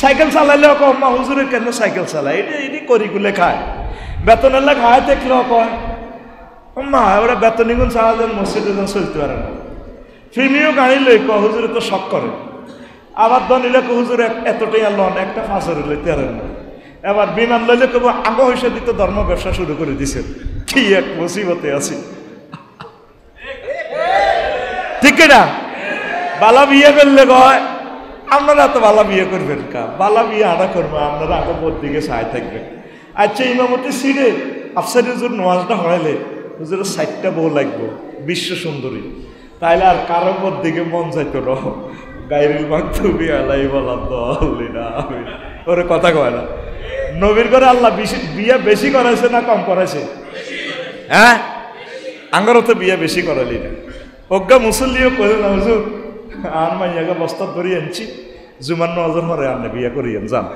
সাইকেল চালাইলেও কম্মা হুজুরে কেন সাইকেল চালায়, এটি করিগুলে খায়, বেতন এলে খায় দেখলেও কয় মা ওরা বেতন গুণ চালালেন মসজিদে চলতে পারে না, ফিমিও গাড়ি লই ক হুজুরে তো শখ করে, আবার দনিলে হুজুর এতটাই লন একটা ফাঁসরে লইতে পারেন না, এবার বিমান লইলে কব আগ হইসা দিতে ধর্ম ব্যবসা শুরু করে দিছে, কি এক মুসিবতে আছি। ঠিক না? বালা বিয়ে করলে কয় আপনারা তো বালা বিয়ে করবেন কা, বালা বিয়ে আড়া করবো আপনারা আগে বোর দিকে চাই থাকবেন। আচ্ছা ইমামতি সিটে আফসারি হুজুর নামাজটা হরাইলে হুজুরের 60টা বউ লাগবো বিশ্ব সুন্দরী, তাইলে আর কারো বোর দিকে মন যাইতো না, গায়রুল মাকতুবি আলাইহিম ওয়ালাদ-দাল্লিন আমিন, ওরে কথা কয় না। নবীর করে আল্লাহ বিয়ে বেশি করাইছে না কম করাইছে? হ্যাঁ আঙ্গারও তো বিয়ে বেশি করালি না। অজ্ঞা মুসল্লিও করে না হুজুর আর মাইয়াকে বস্তা ধরে আনছি জুমার নজর মরে আনে বিয়ে করিয়েন যান।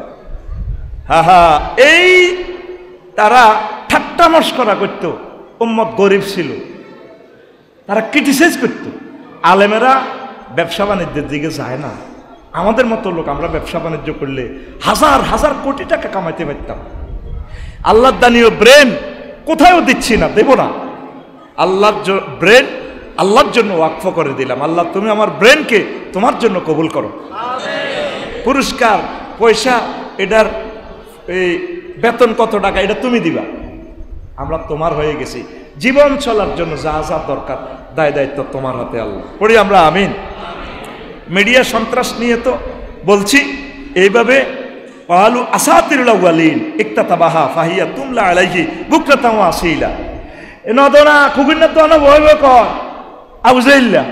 হা হা, এই তারা ঠাট্টা মস্করা করতো, উম্মত গরিব ছিল, তারা ক্রিটিসাইজ করতো। আলেমেরা ব্যবসা বাণিজ্যের দিকে যায় না, আমাদের মতো লোক আমরা ব্যবসা বাণিজ্য করলে হাজার হাজার কোটি টাকা কামাইতে পারতাম। আল্লাহর দানীয় ব্রেন কোথায়ও দিচ্ছি না, দেব না, আল্লাহর ব্রেন আল্লাহর জন্য ওয়াকফ করে দিলাম। আল্লাহ তুমি আমার ব্রেনকে তোমার জন্য কবুল করো। পুরস্কার পয়সা এটার এই বেতন কত টাকা এটা তুমি দিবা, আমরা তোমার হয়ে গেছি, জীবন চলার জন্য যা যা দরকার দায় দায়িত্ব তোমার হাতে আল্লাহ। পড়ি আমরা আমিন। মিডিয়া সন্ত্রাস নিয়ে তো বলছি এইভাবে পালু আসাতিরুল আউয়ালিন ইকতাতাবাহা ফাহিয়া তুমলা আলাইহি বুকরাতাম ওয়া আসিলা, নদনা খুগুন্না তো না বইব কর আবু জাইল্লা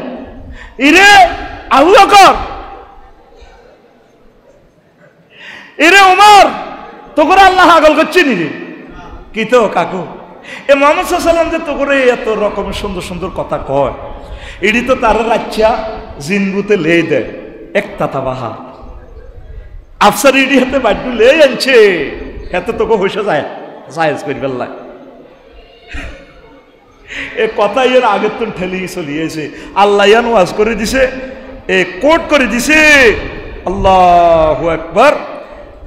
ইরে আবু বকর ইরে ওমর তো করে আল্লাহ আগল করছে নি রে, কি তো কাকু এ মুহাম্মদ সাল্লাল্লাহু আলাইহি ওয়াসাল্লাম যে তো করে এত রকমের সুন্দর সুন্দর কথা কয়, এটি তো তার রাচ্চা জিনবুতে লে দেয় একতাতাবাহা আফসার ইডি হাতে বাড্ডু লে আনছে, এত তোকে হইসা যায় জায়েজ করি বেল্লায় এ কথা এর আগের তো ঠেলি চলিয়েছে। আল্লাহ ইয়ান ওয়াজ করে দিছে, এ কোট করে দিছে। আল্লাহু আকবার।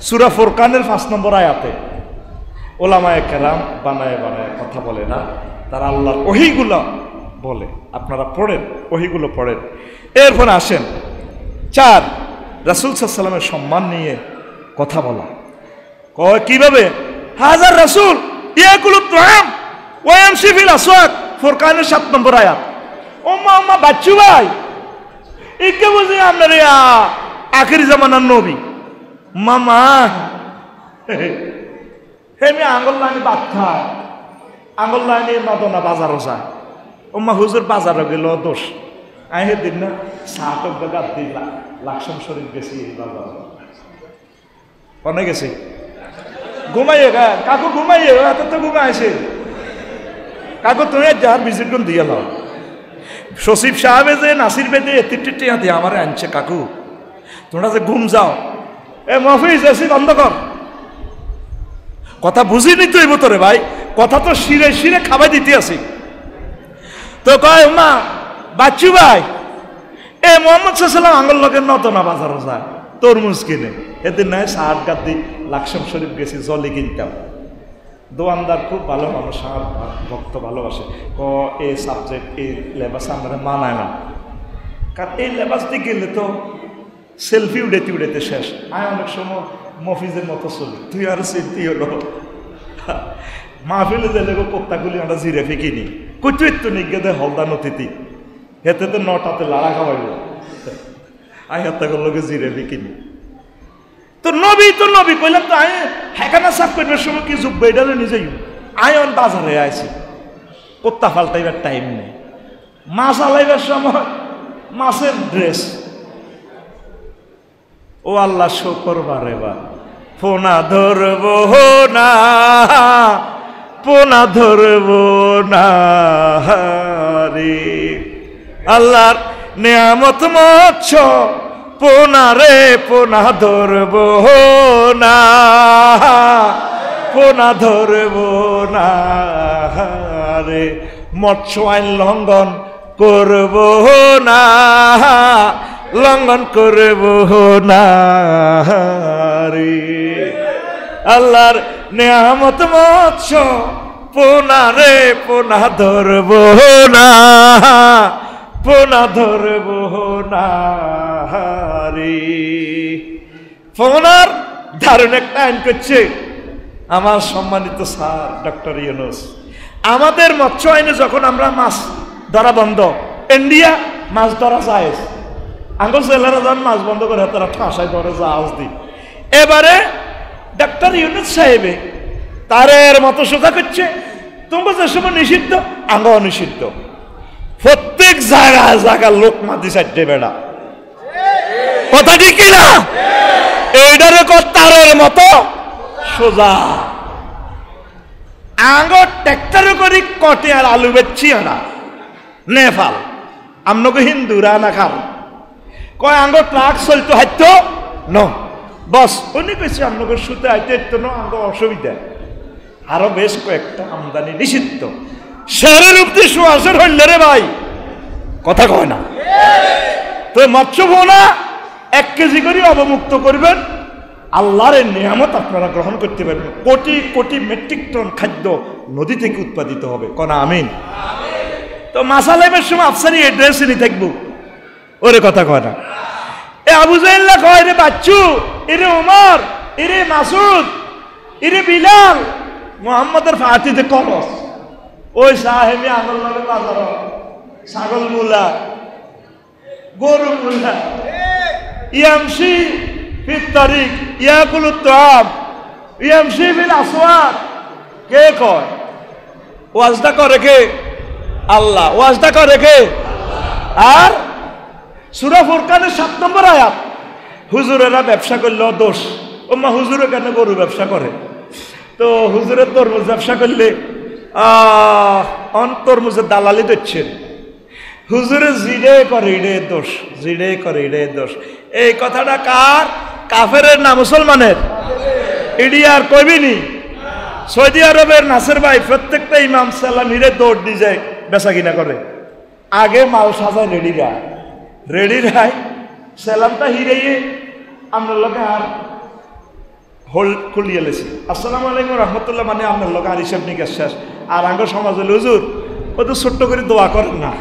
সূরা ফুরকানের 5 নম্বর আয়াতে ওলামায়ে কেরাম বানায় বানায় কথা বলে না, তারা আল্লাহর ওহীগুলো বলে, আপনারা পড়েন, ওহিগুলো পড়েন। এরপর আসেন 4, রাসূল সাল্লাল্লাহু আলাইহি ওয়াসাল্লামের সম্মান নিয়ে কথা বলা। কয় কিভাবে? হাজার রাসূল ইয়াকুলুত তাআম ওয়া ইয়ামশি ফিল আসওয়াক, ফুরকানের 7 নম্বর আয়াত। ওম্মা বাচ্চু ভাই, একে বুঝি আপনার আখিরি জামানার নবী মামা হেমি আঙ্গুল লাইনি ভাত খায়, আঙ্গুল লাইনি নদনা বাজারও যায়। ওম্মা হুজুর বাজারও গেল দোষ। আমি সেদিন না সাহাটক গাদ দিই লাকসাম শরীফ গেছি বাজার, অনেক গেছি ঘুমাইয়ে গা কাকু, ঘুমাইয়ে এত তো ঘুমাইছে কাকু, তুমি যার ভিজিট করুন দিয়ে লাও। সচিব সাহেবে যে নাসির বেদে টিয়া দিয়ে আমার আনছে, কাকু তোমরা যে ঘুম যাও, এ মফিজ এসি বন্ধ কর। কথা বুঝিনি তুই ভিতরে ভাই, কথা তো শিরে শিরে খাবাই দিতে আসি। তো কয় মা বাচ্চু ভাই, এ মোহাম্মদ সাল্লাল্লাহু আঙ্গুল লগে নতনা বাজারও যায়, তরমুজ কিনে। এদিন নয় সাহাট গাদ দিই লাকসাম শরীফ গেছি, জলি কিনতাম। দোয়ানদার খুব ভালো মানুষ, আমার ভক্ত ভালোবাসে। এই সাবজেক্ট এই লেবাস আমরা মানায় না, কারণ এই লেবাস দিয়ে গেলে তো সেলফি উড়েতে উড়েতে শেষ। আমি অনেক সময় মফিজের মতো চলি, তুই আর চিন্তি হলো মাহফিলে যে লেগো কোত্তাগুলি আমরা জিরে ফেঁকিনি কুচু একটু নিগে দে হলদা নথিতি হেতে তো 9টাতে লাড়া খাওয়াইল, আই হাত্তা করলোকে জিরে ফেঁকিনি। তো নবী কইলাম তো আয় হেকানা সাফ করবার সময় কি যুগ বেডালে নিজেই আয় অন বাজারে আইছি, কোত্তা ফাল্টাইবার টাইম নেই। মাছ আলাইবার সময় মাছের ড্রেস, ও আল্লাহ শুকরবার এবার পোনা ধরবো না, পোনা ধরবো না রে, আল্লাহর নেয়ামত মৎস্য পোনা রে, পোনা ধরবো না, পোনা ধরবো না রে, মৎস্য আইন লঙ্ঘন করবো না, লঙ্ঘন করবো না রে, আল্লাহর নেয়ামত মৎস্য পোনা রে, পোনা ধরবো না, পোনা ধরবো না রে। পোনার ধারণ একটা আইন করছে আমার সম্মানিত স্যার ডক্টর ইউনূস। আমাদের মৎস্য আইনে যখন আমরা মাছ ধরা বন্ধ, ইন্ডিয়া মাছ ধরা যায়, আঙ্গুল জেলারা যান মাছ বন্ধ করে তারা ঠাসায় ধরে জাহাজ দি। এবারে ডক্টর ইউনূস সাহেবে তারের মতো সোজা করছে, তোমার যে সময় নিষিদ্ধ আঙ্গ অনিষিদ্ধ, প্রত্যেক জায়গায় জায়গায় লোক মাদি চারটে বেড়া, কথা ঠিক কিনা? এইটারে তারের মতো সোজা আঙ্গ ট্যাক্টরে করি কটে আর আলু বেচছি আনা নেপাল, আমনকে হিন্দুরা না খাল কয় আঙ্গ ট্রাক চলতো হাইতো ন বস, উনি কইছে আমনকে সুতে হাইতে ন আঙ্গ অসুবিধা। আরো বেশ কয়েকটা আমদানি নিষিদ্ধ, শেরের উপরে সুয়াসের হইলে রে ভাই, কথা কয় না। তো মৎস্য পোনা 1 কেজি করে অবমুক্ত করবেন, আল্লাহর নিয়ামত আপনারা গ্রহণ করতে পারবেন। কোটি কোটি মেট্রিক টন খাদ্য নদী থেকে উৎপাদিত হবে, কনা আমিন। তো মাসালাইবের সময় আফসারি এড্রেসে নি থাকবো, ওরে কথা কয় না। এ আবু জাহেল্লা কয় রে বাচ্চু, এরে ওমর, এরে মাসুদ, এরে বিলাল, মোহাম্মদের ফাতিতে করস, ওই সাহেবি আঙুল লাগে বাজার, ছাগল মূলা, গরু মূলা, ইয়ামশি ফিত তারিক ইয়াকুলুত তাআম ইয়ামশি ফিল আসওয়াক। কে কয়? ওয়াজটা করে কে? আল্লাহ। ওয়াজটা করে কে? আর সূরা ফুরকানের 7 নম্বর আয়াত, হুজুরেরা ব্যবসা করলেও দোষ। ওমা হুজুরে কেন গরু ব্যবসা করে? তো হুজুরের তরমুজ ব্যবসা করলে তরমুজের দালালি দিচ্ছেন, হুজুরে জিডে করে ইডে দোষ, জিডে করে ইডে দোষ। এই কথাটা কার? কাফেরের না মুসলমানের? ইডি আর কইবিনি। সৌদি আরবের নাসের ভাই প্রত্যেকটা ইমাম সালাম হিরে দৌড় দিয়ে যায়, বেচা কিনা করে। আগে মাল সাজায় রেডি রাই সালামটা হিরেইয়ে আপনার লোকে আর হোল্ড খুলিয়ে লেছি, আসসালামু আলাইকুম রহমতুল্লাহ, মানে আপনার লোক আর হিসাব নিকাশ শেষ। আর আঙ্গ সমাজ হল হুজুর ও তো ছোট্ট করে দোয়া করেন না,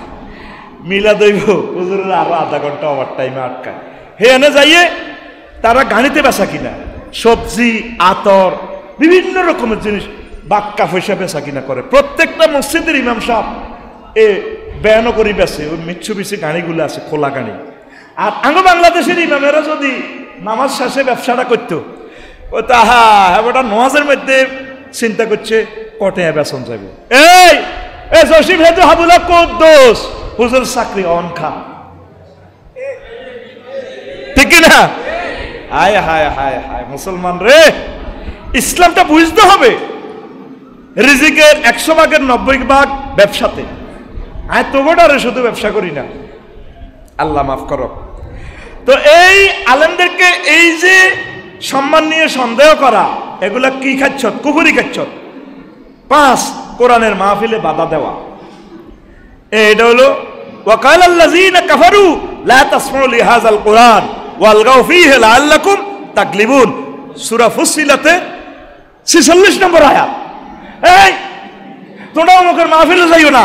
মিলা দইব হুজুরের আরো আধা ঘন্টা ওভার টাইমে আটকায়। হে এনে যাইয়ে তারা গাড়িতে বেচা কিনা, সবজি, আতর, বিভিন্ন রকমের জিনিস বাক্কা পয়সা বেচা কিনা করে। প্রত্যেকটা মসজিদের ইমাম সাহেব এ বেয়ানো করি বেছে, ওই মিচ্ছুবিছি গাড়িগুলো আছে, খোলা গাড়ি। আর আঙ্গ বাংলাদেশের ইমামেরা যদি নামাজ শেষে ব্যবসাটা করতো, ও তাহা ওটা নমাজের মধ্যে চিন্তা করছে কটে বেতন যাবে। এই জসিম হেতু হাবুলা কুদ্দুস হুজুর চাকরি অন খা, ঠিক না? হায় হায় হায় হায় মুসলমান রে, ইসলামটা বুঝতে হবে। রিজিকের 100 ভাগের 90 ভাগ ব্যবসাতে। আয় তোগোটারে শুধু ব্যবসা করি না, আল্লাহ মাফ করো। তো এই আলেমদেরকে এই যে সম্মান নিয়ে সন্দেহ করা, এগুলা কি খাচ্ছত? কুফুরি খাচ্ছত। 5 কোরআনের মাহফিলে বাধা দেওয়া। এটা হলো ওয়াকালাল্লাযীনা কাফারু লা তাসমাউ লিহাযাল কুরআন ওয়ালগাউ ফীহি লাআল্লাকুম তাগলিবুন, সূরা ফুসসিলাতে 46 নম্বর আয়াত। এই তোমরা অমুকের মাহফিলে যাইও না,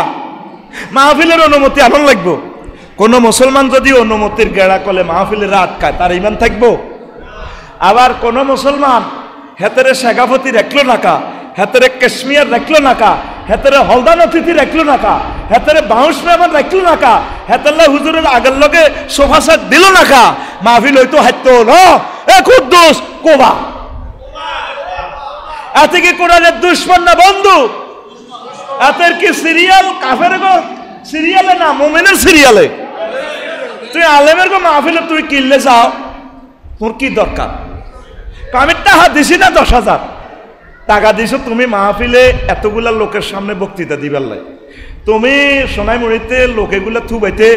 মাহফিলের অনুমতি আনন্দ লাগবো। কোন মুসলমান যদি অনুমতির গেড়া কলে মাহফিলের আটকায়, তার ইমান থাকবো? আবার কোন মুসলমান হেতেরে শেখাফতি রাখলো নাকা, হেতেরে কাশ্মীর রাখলো নাকা, হেতেরে হলদান অতিথি রাখলো নাকা, হেতেরে বাউশ মেহমান রাখলো নাকা, হেতাল্লা হুজুরের আগের লগে সোফা সেট দিল নাকা, মাহফিল হইতো হাইতো না। এ কুদ্দুস কোবা, এতে কি কোরআনের দুশমন না বন্ধু? এতের কি সিরিয়াল কাফের গো সিরিয়ালে না মুমিনের সিরিয়ালে? তুই আলেমের গো মাহফিলে তুই কিনলে যাও, তোর কি দরকার? আমি টাকা দিছি না 10,000 টাকা দিছো তুমি মাহফিলে এতগুলা লোকের সামনে বক্তৃতা দিবার লাই। তুমি সোনাইমুড়িতে লোকেগুলা থুবাইতে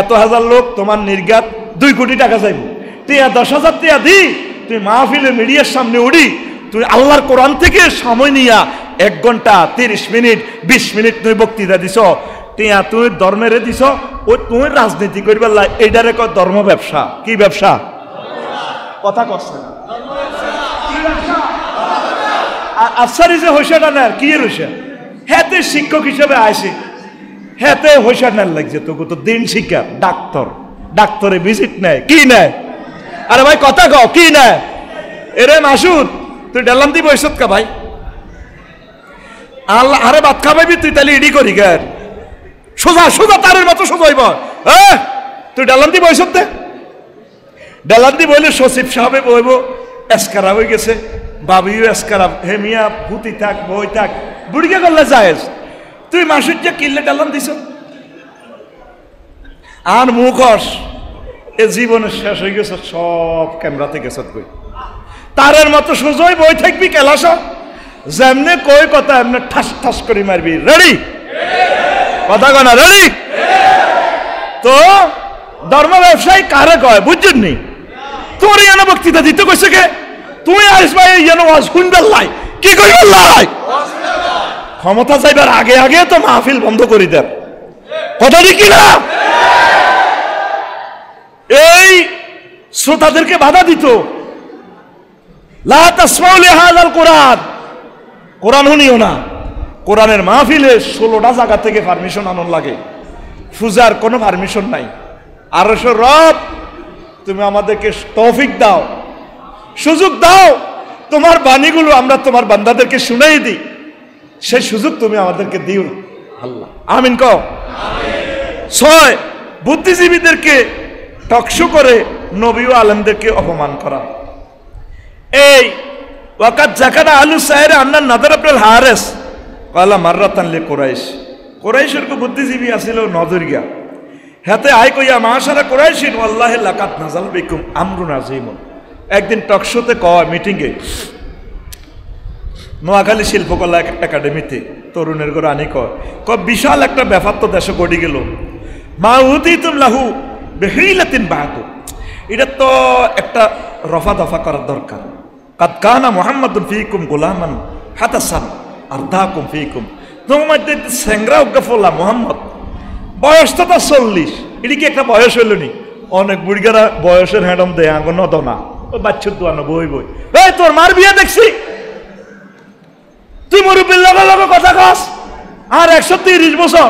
এত হাজার লোক, তোমার নির্ঘাত 2 কোটি টাকা চাইব। তুই 10,000 টাকা দি তুই মাহফিলে মিডিয়ার সামনে উড়ি, তুই আল্লাহর কোরআন থেকে সময় নিয়া 1 ঘন্টা 30 মিনিট 20 মিনিট তুই বক্তৃতা দিছ, টিয়া তুই ধর্মেরে দিছ, ওই তুই রাজনীতি করবার লাই। এইটারে কয় ধর্ম ব্যবসা। কি ব্যবসা? কথা কচ্ছে না। আফসারি যে হইসাটা নেয় কি রইসা, হেতে শিক্ষক হিসেবে আইসি, হেতে হইসা নেয় লাগছে তোকে তো দিন শিক্ষা। ডাক্তারে ভিজিট নেয়, কি নেয়? আরে ভাই কথা কও, কি নেয়? এরে মাসুদ তুই ডেলাম দি বৈশত কা ভাই, আল্লাহ আরে ভাত খাবাইবি তুই, তাহলে ইডি করি গার সোজা সোজা তারের মতো সোজা হইব। তুই ডেলাম দি বৈশত দে, ডেলাম দি বইলে সচিব সাহেবে বইব এসকারা হয়ে গেছে, বাবিও এসকারা, হে মিয়া ভূতি থাক বই থাক, বুড়িকে করলে যায়জ। তুই মাসুদ যে কিনলে ডালান দিছ আর মুখস এ জীবনের শেষ হয়ে গেছে, সব ক্যামেরাতে গেছে কই তারের মতো সোজাই বই থাকবি কেলাস, যেমনে কই কথা এমনি ঠাস ঠাস করে মারবি। রেডি? কথা কনা রেডি? তো ধর্ম ব্যবসায়ী কারে কয় বুঝছেন নি? তোর ইয়ানো বক্তৃতা দিতে কইছে কে? তুই আসবা ইয়ানো ওয়াজ শুনবার লাই, কি কইবার লাই? ক্ষমতা চাইবার আগে আগে তো মাহফিল বন্ধ করি দেন। কথা কি না? এই শ্রোতাদেরকে বাধা দিত, লা তাসমাউ লিহাযাল কুরআন, কোরআন শুনিও না। কোরআনের মাহফিলে 16টা জায়গা থেকে পারমিশন আনন লাগে, পূজার কোনো পারমিশন নাই। আরশো রব তুমি আমাদেরকে তৌফিক দাও, সুযোগ দাও, তোমার বাণীগুলো আমরা তোমার বান্দাদেরকে শুনাই দিই, সেই সুযোগ তুমি আমাদেরকে দিও আল্লাহ। আমিন কও। 6 বুদ্ধিজীবীদেরকে টকশো করে নবী ও আলেমদেরকে অপমান করা। এই ওয়াকাত জাকানা আলু সাহেরা আন্না নাদার আব্দুল হারেস কয়লা মাররাতান লে কুরাইশ, কুরাইশের কো বুদ্ধিজীবী আছিল নজরিয়া, হাতে আই কইয়া মাশারা কুরাইশিন ওয়াল্লাহি লাকাত নাযাল বিকুম আমরুন আযীমুন। একদিন টকশোতে কয় মিটিংয়ে, নোয়াখালী শিল্পকলা একাডেমিতে তরুণের ঘরে আনি কয় বিশাল একটা ব্যাপার তো দেশে ঘটে গেল, মা উতিতুম লাহু বিহিলাতিন বাদু, এটা তো একটা রফা দফা করার দরকার। কাদ কানা মুহাম্মাদুন ফীকুম গোলামান হাতাসান আরদাকুম ফীকুম, তোমার মধ্যে সেংরা উগ্গফলা মুহাম্মদ, বয়স তো তার 40, এটা কি একটা বয়স হইল নি? অনেক বুড়িগারা বয়সের হ্যাডম দেয় আঙ্গ নদনা, ও বাচ্চুর দোয়ানো বই বই। এই তোর মার বিয়ে দেখছি, তুই মুরব্বীর লগে লগে কথা কস, আর 130 বছর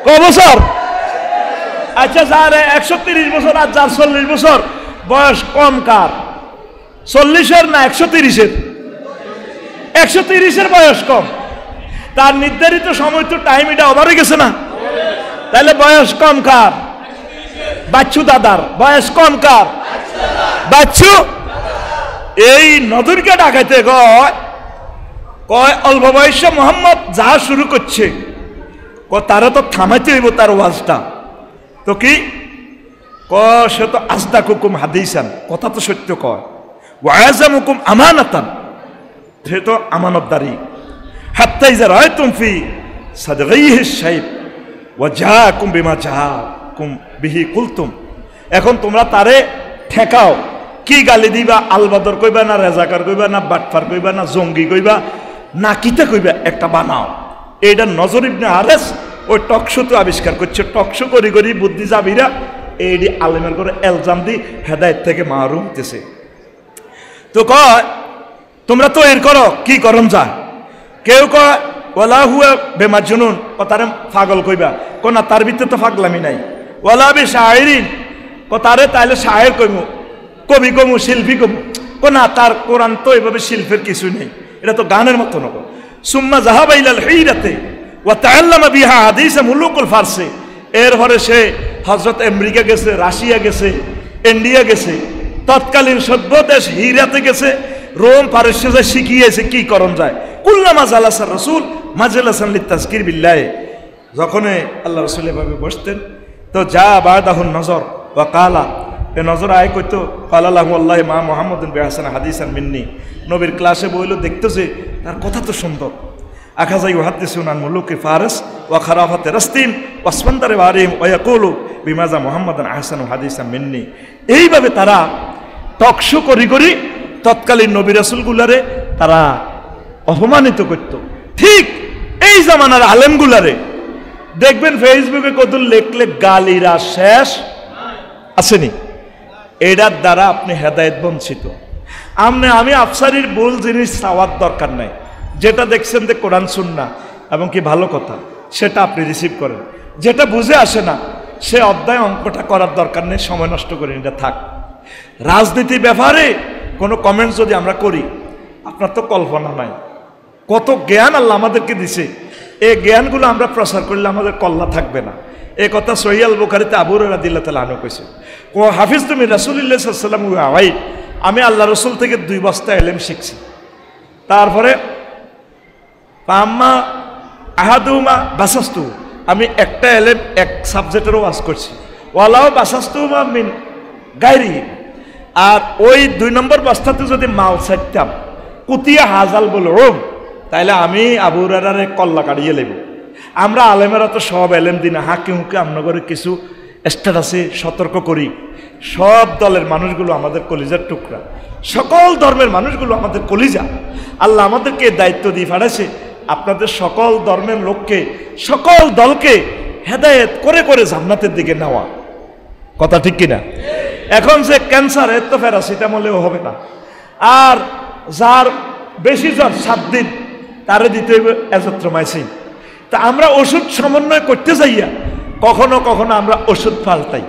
ক বছর? আচ্ছা, যার 130 বছর আর যার 40 বছর বয়স কম, কার? 40-এর না 130-এর? 130-এর বয়স কম। তার নির্ধারিত সময় তো টাইম এটা ওভার হয়ে গেছে না? তাহলে বয়স কম কার? বাচ্চু দাদার। বয়স কম কার? বাচ্চু। এই নদীরকে ডাকাইতে কয় অল্প বয়সে মোহাম্মদ যা শুরু করছে, তারা তো থামাইতে হইব তার ওয়াজটা। তো কি সে তো আস্তা কুকুম হাদিসান, কথা তো সত্য কয়। ওয়াজাম হুকুম আমানাতান, সে তো আমানতদারি। হাত্তা ইজা রাআইতুম ফি সাদগাইহি শাইব ওয়া জাআকুম বিমা জাআকুম বিহি কুলতুম। এখন তোমরা তারে ঠেকাও, কি গালি দিবা? আলবাদর কইবা না রেজাকার কইবা না বাটফার কইবা না জঙ্গি কইবা না কিতা কইবা? একটা বানাও। এইটা নজর ইবনে হারেস ওই টকশো তো আবিষ্কার করছে। টকশো করি করি বুদ্ধিজীবীরা এইটি আলেমের করে এলজাম দি হেদায়েত থেকে মাহরুম হইতেছে। তো কয় তোমরা তো এর করো, কি করম যায়? কেউ কয় ওয়ালা হুয়া বেমাজনুন, ও তারে পাগল কইবা, কোনা তার ভিতরে তো পাগলামি নাই। ওয়ালা বে শায়রিন, ক তারে তাইলে শায়ের কইমু, কবি কমু, শিল্পী কমু, কোনা তার কোরআন তো এভাবে শিল্পের কিছু নেই, এটা তো গানের মতো নকো। সুম্মা জাহাবা ইলাল হিরাতে ওয়া তাআল্লামা বিহা হাদিসা মুলুকুল ফারসে। এরপরে সে হযরত আমেরিকা গেছে, রাশিয়া গেছে, ইন্ডিয়া গেছে, তৎকালীন সভ্য দেশ হিরাতে গেছে, রোম পারস্যে যায় শিখিয়েছে কি করণ যায়। কুল্লামা জালাসার রাসূল মাজলাসান লিতাযকির বিল্লাহ, যখন আল্লাহ রাসূল এভাবে বসতেন তো যা বাদাহুন নজর ওয়া কালা, এ নজর আয় কইতো কালাল্লাহু আল্লাহি মা মুহাম্মাদুন বিহাসান হাদিসান মিন্নি। নবীর ক্লাসে বইল, দেখতেছে তার কথা তো সুন্দর। আখাজাই হাদিসুন আন মুলুকি ফারস ওয়া খারাফাতে রাস্তিন ওয়াসফান্দারে বারিম ওয়া ইয়াকুলু বিমাজা মুহাম্মাদান আহসানু হাদিসান মিন্নি। এইভাবে তারা টকশো করি করি তৎকালীন নবী রাসূলগুলারে তারা অপমানিত করত। ঠিক এই জামানার আলেমগুলারে দেখবেন ফেসবুকে কত লেখলে গালিরা শেষ আসেনি। এটার দ্বারা আপনি হেদায়েত বঞ্চিত। আমি আফসারির ভুল জিনিস চাওয়ার দরকার নাই। যেটা দেখছেন যে কোরআন সুন্নাহ এবং কি ভালো কথা, সেটা আপনি রিসিভ করেন। যেটা বুঝে আসে না সে অধ্যায় অঙ্কটা করার দরকার নেই, সময় নষ্ট করেন, এটা থাক। রাজনীতির ব্যাপারে কোনো কমেন্টস যদি আমরা করি, আপনার তো কল্পনা নাই কত জ্ঞান আল্লাহ আমাদেরকে দিছে। এই জ্ঞানগুলো আমরা প্রচার করলে আমাদের কল্লা থাকবে না। এই কথা সহিহ আল বুখারীতে আবু হুরায়রা রাদিয়াল্লাহু তাআলা আনহু কইছে, ও হাফিজ তুমি রাসূলুল্লাহ সাল্লাল্লাহু আলাইহি ওয়াসাল্লাম ওয়াই, আমি আল্লাহ রসুল থেকে 2 বস্তা ইলম শিখছি। তারপরে পাম্মা আহাদুমা বাসাস্তু, আমি একটা ইলম এক সাবজেক্টেরও ওয়াজ করছি। ওয়ালাও বাসাস্তুমা মিন গায়রি, আর ওই 2 নম্বর বস্তাতে যদি মাল ছাড়তাম কুতিয়া হাজাল বলুম, তাইলে আমি আবু হুরায়রারে কল্লা কাটিয়ে লেব। আমরা আলেমেরা তো সব এলেম দিই না, হাঁকে হুঁকে আমরা করে কিছু স্ট্যাটাসে সতর্ক করি। সব দলের মানুষগুলো আমাদের কলিজার টুকরা, সকল ধর্মের মানুষগুলো আমাদের কলিজা। আল্লাহ আমাদেরকে দায়িত্ব দিয়ে পাঠাইছে আপনাদের সকল ধর্মের লোককে, সকল দলকে হেদায়েত করে করে জান্নাতের দিকে নেওয়া। কথা ঠিক কিনা? এখন যে ক্যান্সার, এর তো প্যারাসিটামলেও হবে না। আর যার বেশি জ্বর 7 দিন, তারে দিতে হইবে এজথ্রোমাইসিন। তা আমরা ওষুধ সমন্বয় করতে যাইয়া কখনো কখনো আমরা ওষুধ পাল্টাই।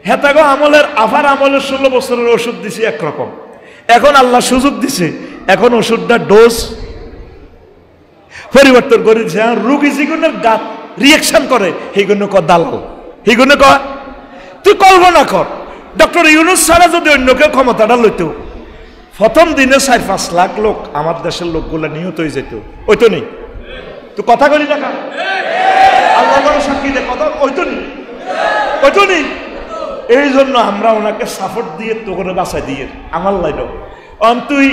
হেতাগো আমলের আফার আমলের 16 বছরের ওষুধ দিছি একরকম, এখন আল্লাহ সুযোগ দিছে, এখন ওষুধটা ডোজ পরিবর্তন করে দিচ্ছে। রুগী যেগুলোর গাত রিয়াকশন করে সেইগুলো ক দালাল, সেইগুলো ক তুই কল্পনা কর। ডক্টর ইউনূস ছাড়া যদি অন্য কেউ ক্ষমতাটা লইত, প্রথম দিনে 4-5 লাখ লোক আমার দেশের লোকগুলো নিহত হয়ে যেত। ওই তো নেই তো কথা করি না, আল্লাহ সাক্ষী দে কথা, ওই তো নেই, ওই তো নেই। এই জন্য আমরা ওনাকে সাপোর্ট দিয়ে তো করে বাঁচাই দিয়ে আমার লাইন তুই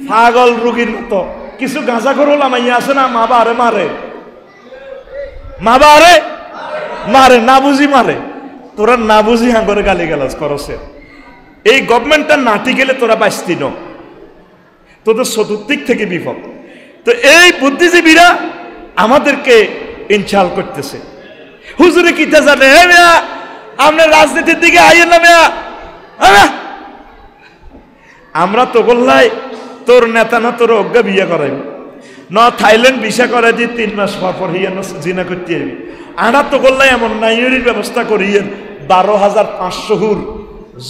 পাগল রোগীর মতো কিছু গাঁজা করে লামাইয়া আছে না, মা বারে মারে, মা বারে মারে, না বুঝি মারে। তোরা না বুঝি হ্যাঁ করে গালি গালাজ করছে। এই গভর্নমেন্টটা নাটি গেলে তোরা বাঁচতি ন, তোদের চতুর্দিক থেকে বিপদ। তো এই বুদ্ধিজীবীরা আমাদেরকে ইনশাল করতেছে। হুজুরে কিতা জানে, আমরা রাজনীতির দিকে আইয়েন না মেয়া, আমরা তো বললাই তোর নেতা না তোর অজ্ঞা বিয়ে করাইব। না থাইল্যান্ড ভিসা করে দিয়ে 3 মাস পর হিয়ান জিনা করতে হবে আনা তো করলে এমন নাইয়ের ব্যবস্থা করিয়েন 12,500 হুর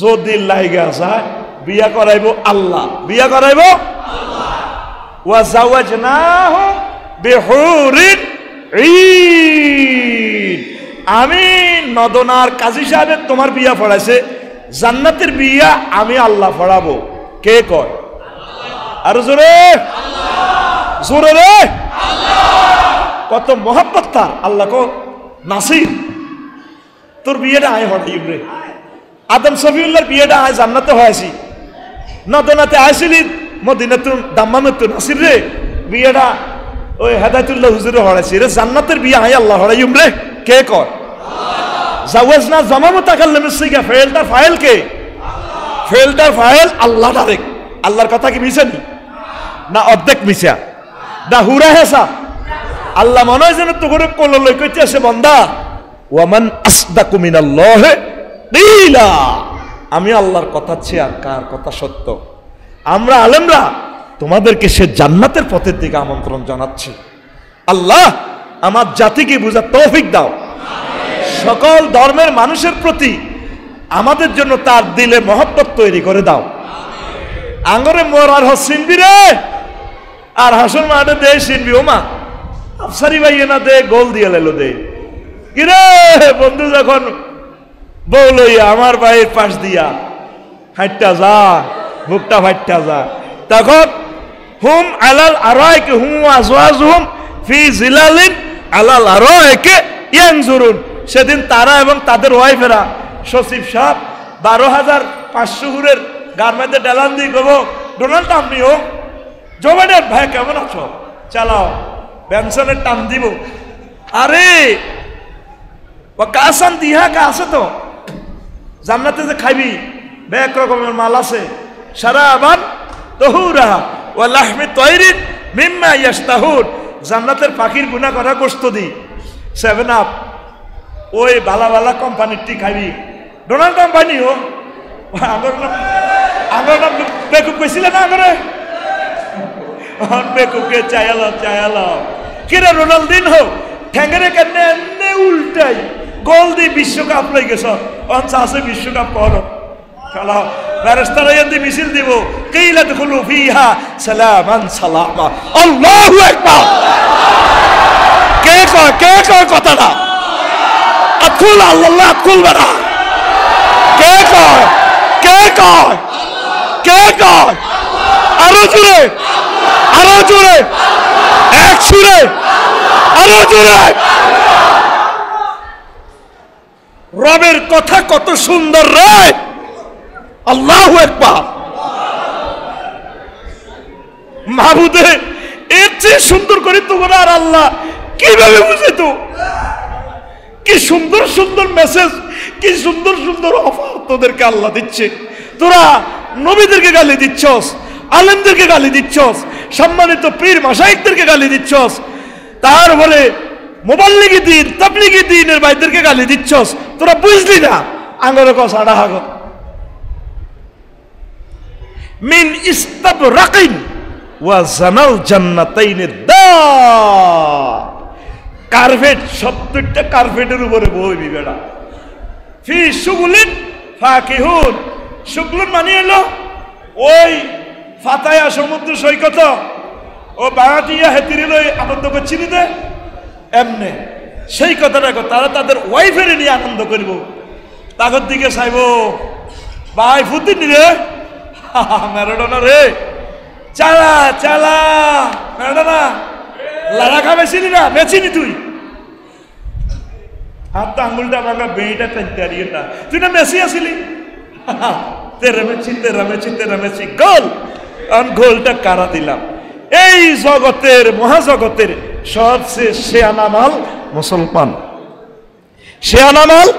যদি লাইগা যায় বিয়া করাইবো আল্লাহ বিয়া করাইবো আল্লাহ ওয়া জাওয়াজনাহু বিহুরিন ঈন আমি নদনার কাজী সাহেব তোমার বিয়া পড়াইছে জান্নাতের বিয়া আমি আল্লাহ পড়াবো কে কয় আল্লাহ আর জোরে আল্লাহ জোরে রে আল্লাহ কত মোহাব্বত তার আল্লাহ কো নাসির তোর বিয়েটা আয় হঠাইব রে আদম সফিউল্লাহর বিয়েটা আয় জান্নাতে হয়েছি নদনাতে আইছিলি মদিনাতুল দাম্মামে নাসির রে বিয়েটা ওই হেদায়েতুল্লাহ হুজুরে হড়াইছি রে জান্নাতের বিয়ে আয় আল্লাহ হড়াইম রে কে কর জাওয়াজনা জামামু তাকাল্লামের সিগা ফাইলটা ফাইল কে আল্লাহ ফাইলটার ফাইল আল্লাহ ডাইরেক্ট আল্লাহর কথা কি মিছানি না অর্ধেক মিছা না হুরা হেসা আল্লাহ মনে হয় যেন তো করে কোল লই কইতে আসে বান্দা ওয়ামান আসদাকু মিনাল্লাহি কিলা আমি আল্লাহর কথা চেয়ে আর কার কথা সত্য আমরা আলেমরা তোমাদেরকে সে জান্নাতের পথের দিকে আমন্ত্রণ জানাচ্ছি আল্লাহ আমার জাতিকে বুঝার তৌফিক দাও সকল ধর্মের মানুষের প্রতি আমাদের জন্য তার দিলে মহব্বত তৈরি করে দাও আঙ্গরে মরার হসিনবি রে আর হাসন মাঠে দে সিনবি ওমা আফসারি ভাই না দে গোল দিয়ে লেলো দে কিরে বন্ধু যখন বউ লইয়া আমার ভাইয়ের পাশ দিয়া হাইটটা যা বুকটা ফাইটটা যা তখন হুম আলাল আরাইকে হুম আজওয়াজুহুম ফি জিলালিন আলাল আরাইকে ইয়ানজুরুন সেদিন তারা এবং তাদের ওয়াইফেরা সচিব সাহেব 12,500 হুরের গার্মেন্টে ডেলান দিয়ে গো ডোনাল্ড ট্রাম্পনিও জো বাইডেন ভাই কেমন আছো চালাও পেনশনের টান দিব আরে ও কাসান দিহা কা আছে তো জান্নাতে যে খাইবি এক রকমের মাল আছে শারাবান তাহুরা ওয়া লাহমি তায়রিন মিম্মা ইয়াশতাহুন জান্নাতের পাখির গুনাহ করা গোশত দি 7 আপ ওই ভালা ভালা কোম্পানির টি খাইবি ডোনাল্ড কোম্পানিও আমার নাম বেকুব কইছিল না করে বেকুবকে চায়ালো কিরে রোনাল্ডিনহো ঠ্যাঙ্গেরে কেনে এনে উল্টাই গোল দি বিশ্বকাপ লই গেছ অনসা আছে বিশ্বকাপ করো চলো ফেরেশতারা এন্দি মিছিল দিব কিলা দুখুলু ফিহা সালামান সালামা আল্লাহু আকবার কে কয় কথাটা আকুল আল্লাহ আকুল বাড়া কে কয় আরো জোরে এক সুরে আরো জোরে রবের কথা কত সুন্দর রে আল্লাহু আকবার মাহবুদে এর চেয়ে সুন্দর করে তোমরা আর আল্লাহ কিভাবে বুঝে তো কি সুন্দর সুন্দর মেসেজ কি সুন্দর সুন্দর অফার তোদেরকে আল্লাহ দিচ্ছে তোরা নবীদেরকে গালি দিচ্ছস আলেমদেরকে গালি দিচ্ছস সম্মানিত পীর মাশায়েখদেরকে গালি দিচ্ছস তারপরে মুবাল্লিগি দ্বীন তাবলীগি দ্বীনের ভাইদেরকে গালি দিচ্ছস তোরা বুঝলি না আঙ্গরে কস আড়া হাগ মিন ইস্তাবরাকিন ওয়া জানাল জান্নাতাইনের দার কার্পেট 70টা কার্পেটের উপরে বইবি বেড়া ফি শুগুলিন ফাকিহুন শুগুলুন মানে হলো ওই ফাতায়া সমুদ্র সৈকত ও বাগাটিয়া হেতিরে লই আনন্দ করছিলি দে এমনে সেই কথাটা তারা তাদের ওয়াইফের নিয়ে আনন্দ করব তাগর দিকে চাইব ভাই ফুতি রে ম্যারাডোনা রে চালা ম্যারাডোনা লাড়া খাবেছিলি না বেছিনি তুই হাত আঙ্গুলটা ভাঙা বেইটা টানতে আরিয়ে না তুই না মেসি আসিলি তেরা মেছি গোল আর গোলটা কারা দিলাম এই জগতের মহাজগতের সবচেয়ে শেয়ানামাল মুসলমান শেয়ানামাল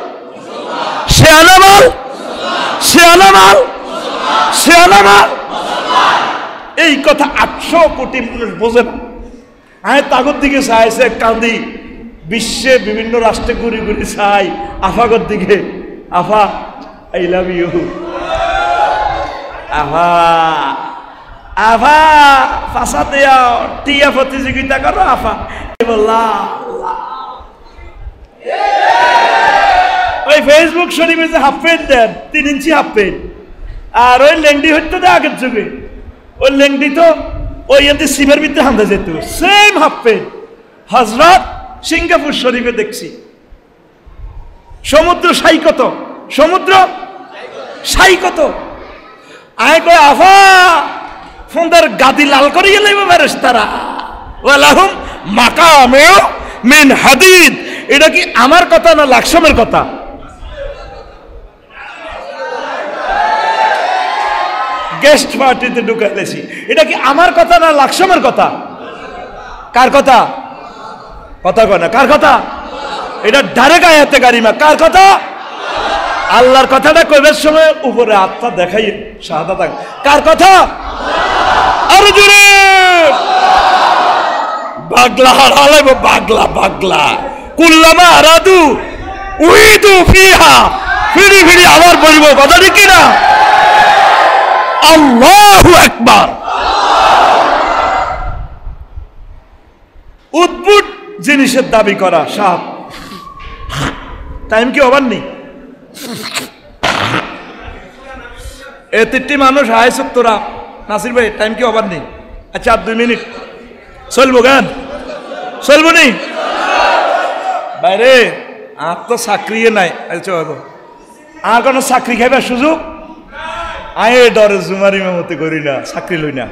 এই কথা 800 কোটি মানুষ বোঝে না আয় তাগর দিকে চাইছে কান্দি বিশ্বে বিভিন্ন রাষ্ট্রে ঘুরি ঘুরি চাই আফাগর দিকে আফা আই লাভ ইউ আফা আফা ফাসাতে টিয়া প্রতিযোগিতা করো আফা বললা ওই ফেসবুক শরীফে যে হাফ প্যান্ট দেন 3 ইঞ্চি হাফ প্যান্ট আর ওই লেংডি হইতো না আগের যুগে ওই লেংডি তো ওই এতে সিমের ভিতরে হামদা যেত সেম হাফ প্যান্ট হযরত সিঙ্গাপুর শরীফে দেখছি সমুদ্র সাই কত সমুদ্র সাই কত আয় কয় আফা ফোনদার গাদি লাল করিয়ে লইবে ফেরেশতারা ওয়ালাহুম মাকামিউ মিন হাদিদ এটা কি আমার কথা না লাকসমের কথা গেস্ট পার্টিতে ঢুকাইতেছি এটা কি আমার কথা না লাকসমের কথা কার কথা কথা কয় না কার কথা এটা ডাইরেক্ট আয়াতে কারিমা কার কথা আল্লাহর কথাটা কইবার সময় উপরে আত্মা দেখাই শাহাদাত কার কথা আর জোরে বাগলা হারালাইব বাগলা বাগলা কুল্লামা আরাদু উইদু ফিহা ফিরি ফিরি আবার বলবো কথা ঠিক কি না আল্লাহু আকবার উদ্ভুত জিনিসের দাবি করা সাপ টাইম কি ওভার নেই এতিটি মানুষ হায় সত্তরা নাসির ভাই টাইম কি ওভার নেই আচ্ছা আর 2 মিনিট চলবো গান চলবো নি বাইরে আর তো চাকরি নাই আর কোনো চাকরি খাইবার সুযোগ আয় ডরে জুমারি মেমতে করি না চাকরি লই না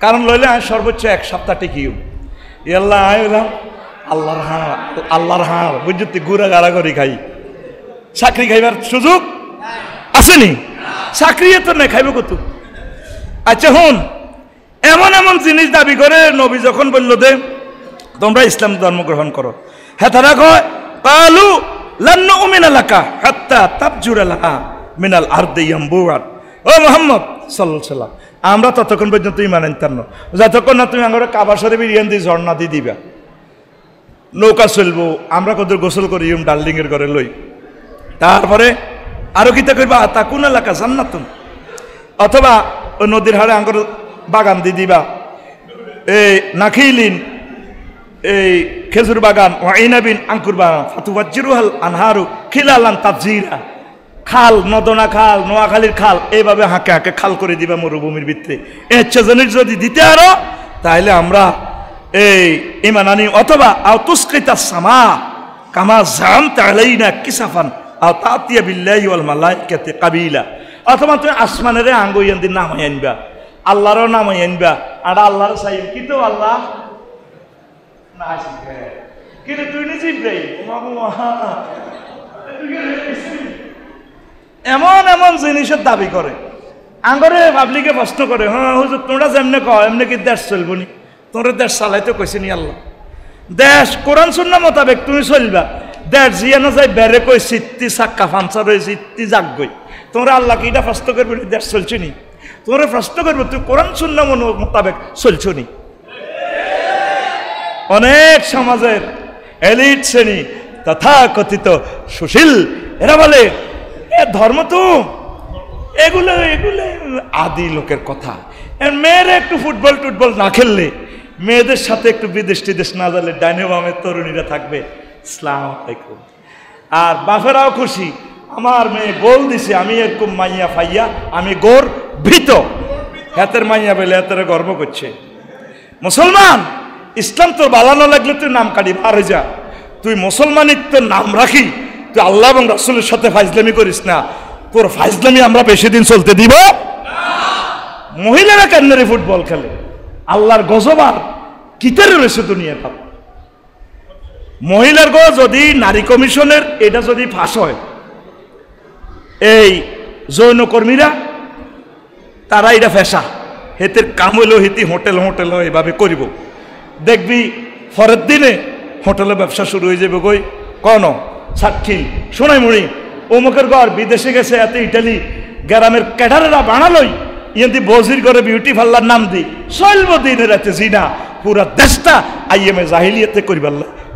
কারণ লইলে আমি সর্বোচ্চ 1 সপ্তাহ টিকিও ইয়াল্লাহ আয় এলাম আল্লাহর হাড় বুঝতে গুড়া গাড়া করে খাই চাকরি খাইবার সুযোগ আসেনি চাকরি তো নাই খাইব কত আচ্ছা হুন এমন এমন জিনিস দাবি করে নবী যখন বলল দে তোমরা ইসলাম ধর্ম গ্রহণ করো হ্যাঁ তারা কয় কালু লান নুমিনা লাকা হাত্তা তাবজুরা লাহা মিনাল আরদি ইয়ামবুআত ও মুহাম্মদ সাল্লাল্লাহু আলাইহি ওয়াসাল্লাম আমরা ততক্ষণ পর্যন্ত ঈমান আনতাম না যতক্ষণ না তুমি আমাদের কাবা শরীফের ইয়ান দিয়ে ঝর্ণা দিয়ে দিবা নৌকা চলবো আমরা কত গোসল করি ডার্লিং এর ঘরে লই তারপরে আরো কিতা করবা তাকুন এলাকা জান্নাতুন অথবা ওই নদীর হাড়ে আঙ্গুর বাগান দিয়ে দিবা এই নাখিলিন এই খেজুর বাগান ওয়াইনাবিন আঙ্কুর বাগান ফাতুবাজ্জিরুহাল আনহারু খিলালান তাবজিরা খাল নদনা খাল নোয়াখালীর খাল এইভাবে হাঁকে হাঁকে খাল করে দিবা মরুভূমির ভিতরে জিনিস যদি দিতে আরো তাহলে আমরা এই ঈমান আনি অথবা আও তুসকিতা সামা কামা জামতা আলাইনা কিসাফান আও তাতিয়া বিল্লাহি ওয়াল মালাইকাতি কাবিলা অথবা তুমি আসমানের আঙ্গুইয়ান দিন নামাই আনবা আল্লাহরও নামাই আনবা আর আল্লাহর চাইব কিন্তু আল্লাহ না আসবে কিন্তু তুই নিজে ইব্রাহিম এমন এমন জিনিসের দাবি করে আঙ্গরে পাবলিকে প্রশ্ন করে হ্যাঁ হুজুর তোমরা যেমনে কও এমনি কি দেশ চলবো নি তোমরা দেশ চালাইতে কইছে নি আল্লাহ দেশ কোরআন সুন্নাহ মোতাবেক তুমি চলবা দেশ জিয়ানো যাই বেড়ে কই সিত্তি চাক্কা ফাঞ্চার হয়ে সিত্তি জাগ গই তোমরা আল্লাহকে এটা প্রশ্ন করবে দেশ চলছে নি তোমরা প্রশ্ন করবে তুই কোরআন সুন্নাহ মোতাবেক চলছ নি অনেক সমাজের এলিট শ্রেণী তথাকথিত সুশীল এরা বলে এ ধর্ম তো এগুলো এগুলো আদি লোকের কথা মেয়েরা একটু ফুটবল টুটবল না খেললে মেয়েদের সাথে একটু বিদেশ টিদেশ না যালে ডাইনে বামের তরুণীরা থাকবে আসসালামু আলাইকুম আর বাপেরাও খুশি আমার মেয়ে গোল দিছে আমি এরকম মাইয়া ফাইয়া আমি গোর ভীত হাতের মাইয়া বেলে হাতের গর্ব করছে মুসলমান ইসলাম তোর বালানো লাগলে তুই নাম কাটি বার হয়ে যা তুই মুসলমানিত্বের নাম রাখি তুই আল্লাহ এবং রাসূলের সাথে ফাইজলামি করিস না তোর ফাইজলামি আমরা বেশি দিন চলতে দিব মহিলারা কেন রে ফুটবল খেলে আল্লাহর গজবার কিতারে রয়েছে দুনিয়াটা মহিলার গো যদি নারী কমিশনের এটা যদি ফাঁস হয় এই যৌনকর্মীরা তারা এটা ফেসা হেতের কাম হইলেও হেতি হোটেল হোটেল এভাবে করিব দেখবি পরের দিনে হোটেলে ব্যবসা শুরু হয়ে যাবে কই কোন সাক্ষী শোনাই মুড়ি অমুকের ঘর বিদেশে গেছে এত ইটালি গ্রামের ক্যাডারেরা বানালোই ইয়েন্দি বজির করে বিউটি পার্লার নাম দি চলব দিনের রাতে জিনা পুরা দেশটা আইএমএ জাহিলিয়াতে করিবার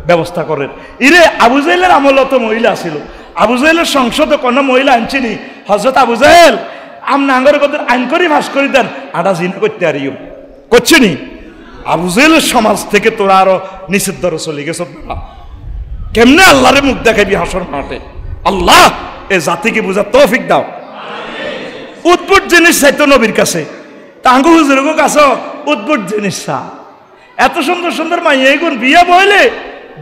ব্যবস্থা করেন ইরে আবু জাহেলের আমল তো মহিলা ছিল আবু জাহেলের সংসদে কোনো মহিলা আনছিনি হযরত আবু জাহেল আমনা আঙ্গরে কত আইন করি ভাস করে দেন আডা জিনা করতে আরিও করছিনি? আবু জেহেলের সমাজ থেকে তোরা আরো নিচের দরে চলে গেছ। কেমনে আল্লাহরে মুখ দেখাবি হাসর মাঠে? আল্লাহ এ জাতিকে বোঝার তৌফিক দাও। উদ্ভুত জিনিস চাইতো নবীর কাছে, তাঙ্গু হুজুরের কাছে উদ্ভুত জিনিস চা। এত সুন্দর সুন্দর মাইয়া এগুন বিয়া বইলে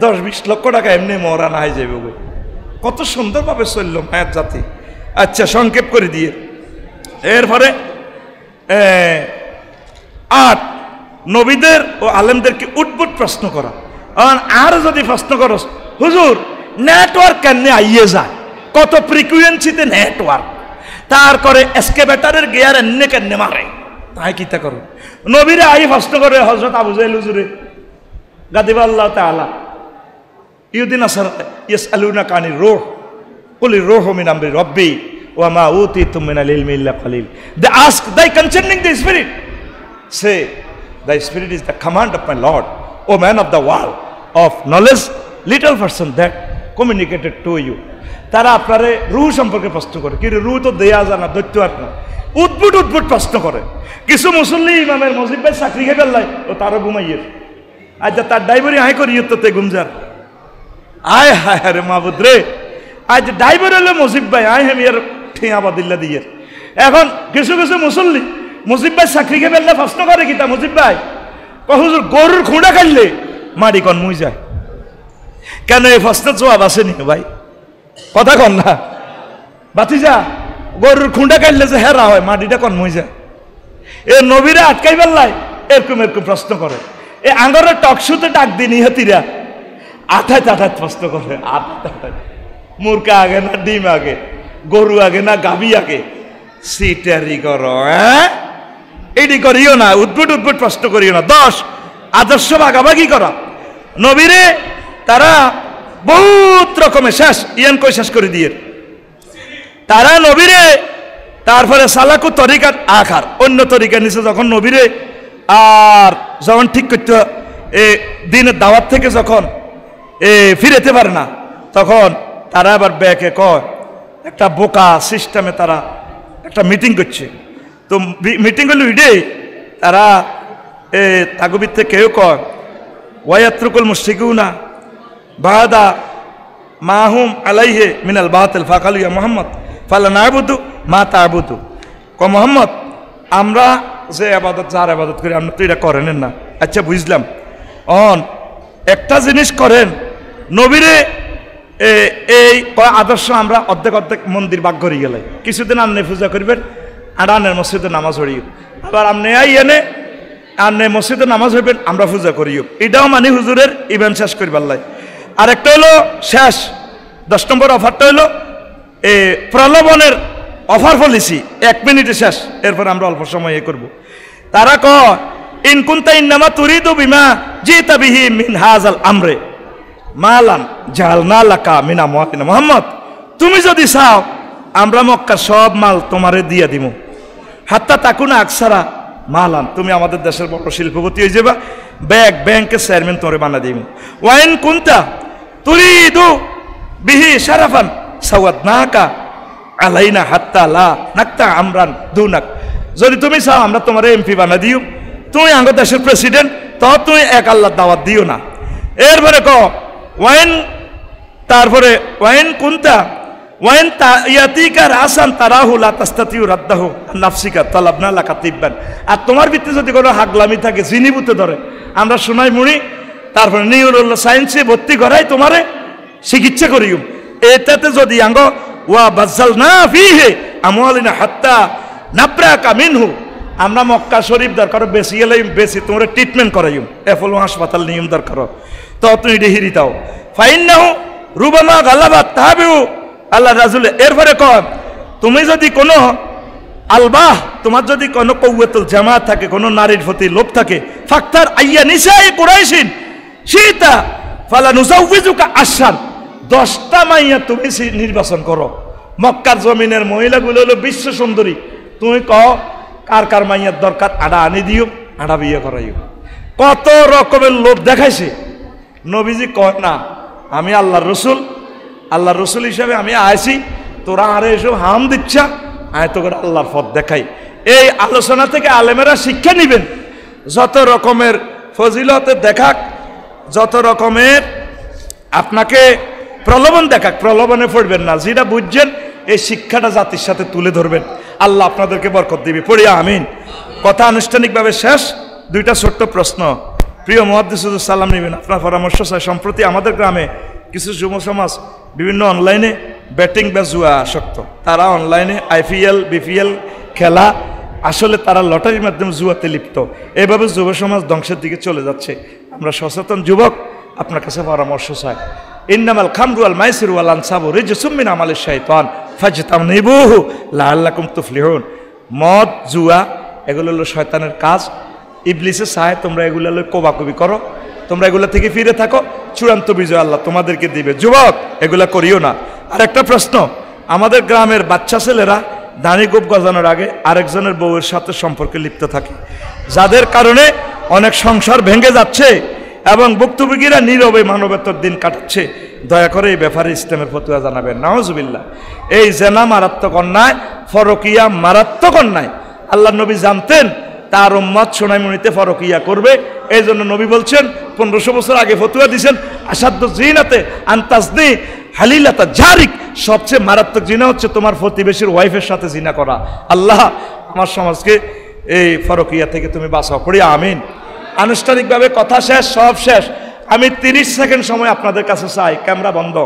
10-20 লক্ষ টাকা এমনি মরা না হয়ে যাবে। কত সুন্দরভাবে চলল মায়ের জাতি। আচ্ছা, সংক্ষেপ করে দিয়ে এরপরে 8 নবীদের ও আলেমদেরকে উদ্ভুত প্রশ্ন করা। আর যদি প্রশ্ন করস, হুজুর নেটওয়ার্ক কেমনে আইয়ে যায়, কত ফ্রিকুয়েন্সিতে নেটওয়ার্ক, তার করে এসকেভেটারের গিয়ার এমনি কেমনে মারে, তাই কিতা করো? নবীরে আই প্রশ্ন করে হযরত আবু জাহেল হুজুরে গাদিবাল্লাহু তাআলা ইউদিন আসার ইয়াসআলুনাকা আনির রূহ কুলির রূহু মিন আমরি রাব্বি ওয়া মা উতিতুম মিনাল ইলমি ইল্লা কালিল। They ask thy concerning the spirit, say thy spirit is the command of my Lord, O man of the world of knowledge, little person that communicated to you. তারা আপনারে রূহ সম্পর্কে প্রশ্ন করে, কি রূহ তো দেয়া জানা দৈত্য আর না, উদ্ভুত উদ্ভুত প্রশ্ন করে। কিছু মুসল্লি ইমামের মসজিদ ভাই চাকরি খেয়ে ফেললাই ও তারও ঘুমাইয়ের, আজ তার ড্রাইভারি হাই করি তো তে ঘুমজার। আয় হায় রে মাহবুদ রে, আজ ড্রাইভার হলো মসজিদ ভাই, আয় হেমি আর ঠিয়া বাদিল্লা দিয়ে। এখন কিছু কিছু মুসল্লি মসজিদ ভাই চাকরি খেয়ে ফেললে প্রশ্ন করে, কি তা মসজিদ ভাই হুজুর গরুর খুঁড়া খাইলে মাটি কন মুই যায় কেন? এই প্রশ্নের জবাব আসেনি ভাই, কথা কন না বাতিজা, গরুর খুঁড়া খাইলে যে হেরা হয় মাটিটা কন মুই যায়। এ নবীরা আটকাই ফেললাই এরকম এরকম প্রশ্ন করে। এ আঙ্গরের টকশুতে ডাক দিন ইহাতিরা আঠায় আঠায় প্রশ্ন করে, আঠায় মুরগা আগে না ডিম আগে, গরু আগে না গাভী আগে, সিটারি করো, হ্যাঁ এটি করিও না, উদ্ভুট উদ্ভুট প্রশ্ন করিও না। 10 আদর্শ ভাগাভাগি করা। নবীরে তারা বহুত রকমের শেষ ইয়ান কই শেষ করে দিয়ে তারা নবীরে, তারপরে সালাকু তরিকাত আখার অন্য তরিকা নিচে যখন নবীরে আর যখন ঠিক করতে দিনের দাওয়াত থেকে যখন ফিরেতে পারে না, তখন তারা আবার ব্যাকে কয় একটা বোকা সিস্টেমে তারা একটা মিটিং করছে। তো মিটিং হলো ইডে তারা তাগুবির থেকে কেউ কয় ওয়ায়াত্রুকুল মুশরিকুনা বাদা মাহুম আলাইহে মিনাল বাতিল ফাকালু ইয়া মুহাম্মদ ফালা না'বুদু মা তা'বুদু। ক মুহাম্মদ, আমরা যে ইবাদত যার ইবাদত করি আপনি তো এটা করেন না। আচ্ছা বুঝলাম, একটা জিনিস করেন, নবীরে এই আদর্শ আমরা অর্ধেক অর্ধেক মন্দির ভাগ করি গেলে কিছুদিন আপনি পূজা করবেন আর আনের মসজিদে নামাজ হরিও, আবার আপনি আই এনে আপনি মসজিদে নামাজ হইবেন আমরা পূজা করিও, এটাও মানে হুজুরের ইভেন্ট শেষ করিবার লাই। আর একটা হলো শেষ 10 নম্বর অফারটা হলো প্রলোভনের অফার পলিসি, 1 মিনিটে শেষ, এরপর আমরা অল্প সময় করব। তারা কয় ইন কুনতা ইন্নামা তুরিদু বিমা জিতা বিহি মিন হাযাল আমরে মালান জালনা লাকা মিন আমওয়ালিনা। মুহাম্মদ, তুমি যদি চাও আমরা মক্কার সব মাল তোমারে দিয়ে দিব, হাত্তা তাকুনা আকসারা মালান, তুমি আমাদের দেশের বড় শিল্পপতি হয়ে যাবা, ব্যাংকের চেয়ারম্যান তোরে বানা দিব। ওয়াইন কুনতা তুরিদু বিহি শারাফান সাওয়াদনাকা আলাইনা হাত্তা লা নাকতা আমরান দুনাক, যদি তুমি চাও আমরা তোমার এমপি বানা দিও, তুমি আমাদের দেশের প্রেসিডেন্ট, তো তুমি এক আল্লাহর দাওয়াত দিও না। এরপরে ওয়াইন, তারপরে ওয়াইন কুনতা ওয়াইন ইয়াতিকা রাসান তারাহু লা তাস্তাতিউ রাদ্দাহু নাফসিকা তালাবনা লাকা তিব্বান। আর তোমার ভিতরে যদি কোনো হাগলামি থাকে, জিনিবুতে ধরে, আমরা শোনাই মুড়ি, তারপরে নিউরোল সায়েন্সে ভর্তি করাই তোমারে চিকিৎসা করিও। এটাতে যদি আঙ্গ ওয়া বাজ্জালনা ফিহি আমওয়ালিনা হাত্তা নাবরাকা মিনহু, আমরা মক্কা শরীফ দরকার বেশি গেলেই বেশি তোমরা ট্রিটমেন্ট করাইম, অ্যাপোলো হাসপাতাল নিয়ম দরকার, তো তুমি ডিহিরি দাও। ফাইন্নাহু রুবামা গালাবাত তাহাবিউ আল্লাহ রাসূল। এরপরে কয় তুমি যদি কোনো আলবাহ, তোমার যদি কোনো কওয়াতুল জামাত থাকে, কোনো নারীর প্রতি লোভ থাকে, ফাক্তার আইয়া নিসায়ে কুরাইশিন সীতা ফালা নুজাউযুকা আশান, 10টা মাইয়া তুমি নির্বাচন করো। মক্কার জমিনের মহিলাগুলো হলো বিশ্ব সুন্দরী, তুমি কও কার কার মাইয়ার দরকার, আড়া আনি দিও, আড়া বিয়ে করাইও। কত রকমের লোভ দেখাইছে। নবীজি কয় না, আমি আল্লাহর রসুল, আল্লাহর রসুল হিসাবে আমি আইছি, তোরা আরে এসব হাম দিচ্ছা, আয় তো করে আল্লাহর পথ দেখাই। এই আলোচনা থেকে আলেমেরা শিক্ষা নিবেন, যত রকমের ফজিলতে দেখাক, যত রকমের আপনাকে প্রলোভন দেখাক, প্রলোভনে পড়বেন না। যেটা বুঝছেন এই শিক্ষাটা জাতির সাথে তুলে ধরবেন। আল্লাহ আপনাদেরকে বরকত দিবে। পড়ি আমিন। কথা আনুষ্ঠানিকভাবে শেষ। দুইটা ছোট্ট প্রশ্ন। প্রিয় মুহাদ্দিস হুজুর সালাম নেবেন, আপনার পরামর্শ চাই। সম্প্রতি আমাদের গ্রামে কিছু যুব সমাজ বিভিন্ন অনলাইনে ব্যাটিং বা জুয়া আসক্ত। তারা অনলাইনে IPL BPL খেলা, আসলে তারা লটারির মাধ্যমে জুয়াতে লিপ্ত। এইভাবে যুব সমাজ ধ্বংসের দিকে চলে যাচ্ছে। আমরা সচেতন যুবক, আপনার কাছে পরামর্শ চাই। ইন্নামাল খামরু ওয়াল মাইসিরু ওয়াল আনসাবু রিজসুম মিন আমালিশ শাইতান ফাজতানিবুহু লাআল্লাকুম তুফলিহুন। মদ, জুয়া এগুলো হলো শয়তানের কাজ। ইবলিসে চায় তোমরা এগুলো হলো কোবাকুবি করো, তোমরা এগুলো থেকে ফিরে থাকো, চূড়ান্ত বিজয় আল্লাহ তোমাদেরকে দিবে। যুবক, এগুলা করিও না। আর একটা প্রশ্ন, আমাদের গ্রামের বাচ্চা ছেলেরা দাড়ি গোপ গজানোর আগে আরেকজনের বউয়ের সাথে সম্পর্কে লিপ্ত থাকে, যাদের কারণে অনেক সংসার ভেঙে যাচ্ছে এবং ভুক্তভোগীরা নীরবে মানবেতর দিন কাটাচ্ছে। দয়া করে এই ব্যাপারে ইসলামের ফতোয়া জানাবেন। নাউজুবিল্লাহ। এই জেনা মারাত্মক অন্যায়, ফরকিয়া মারাত্মক অন্যায়। আল্লাহ নবী জানতেন তার উম্মত সোনাইমণিতে ফরকিয়া করবে, এই জন্য নবী বলছেন 1500 বছর আগে ফতোয়া দিয়েছেন, আসাদ্দ জিনাতে আনতাজনি হালিলাতা জারিক, সবচেয়ে মারাত্মক জিনা হচ্ছে তোমার প্রতিবেশীর ওয়াইফের সাথে জিনা করা। আল্লাহ আমার সমাজকে এই ফরকিয়া থেকে তুমি বাঁচাও। পড়ি আমিন। আনুষ্ঠানিকভাবে কথা শেষ, সব শেষ। আমি 30 সেকেন্ড সময় আপনাদের কাছে চাই। ক্যামেরা বন্ধ।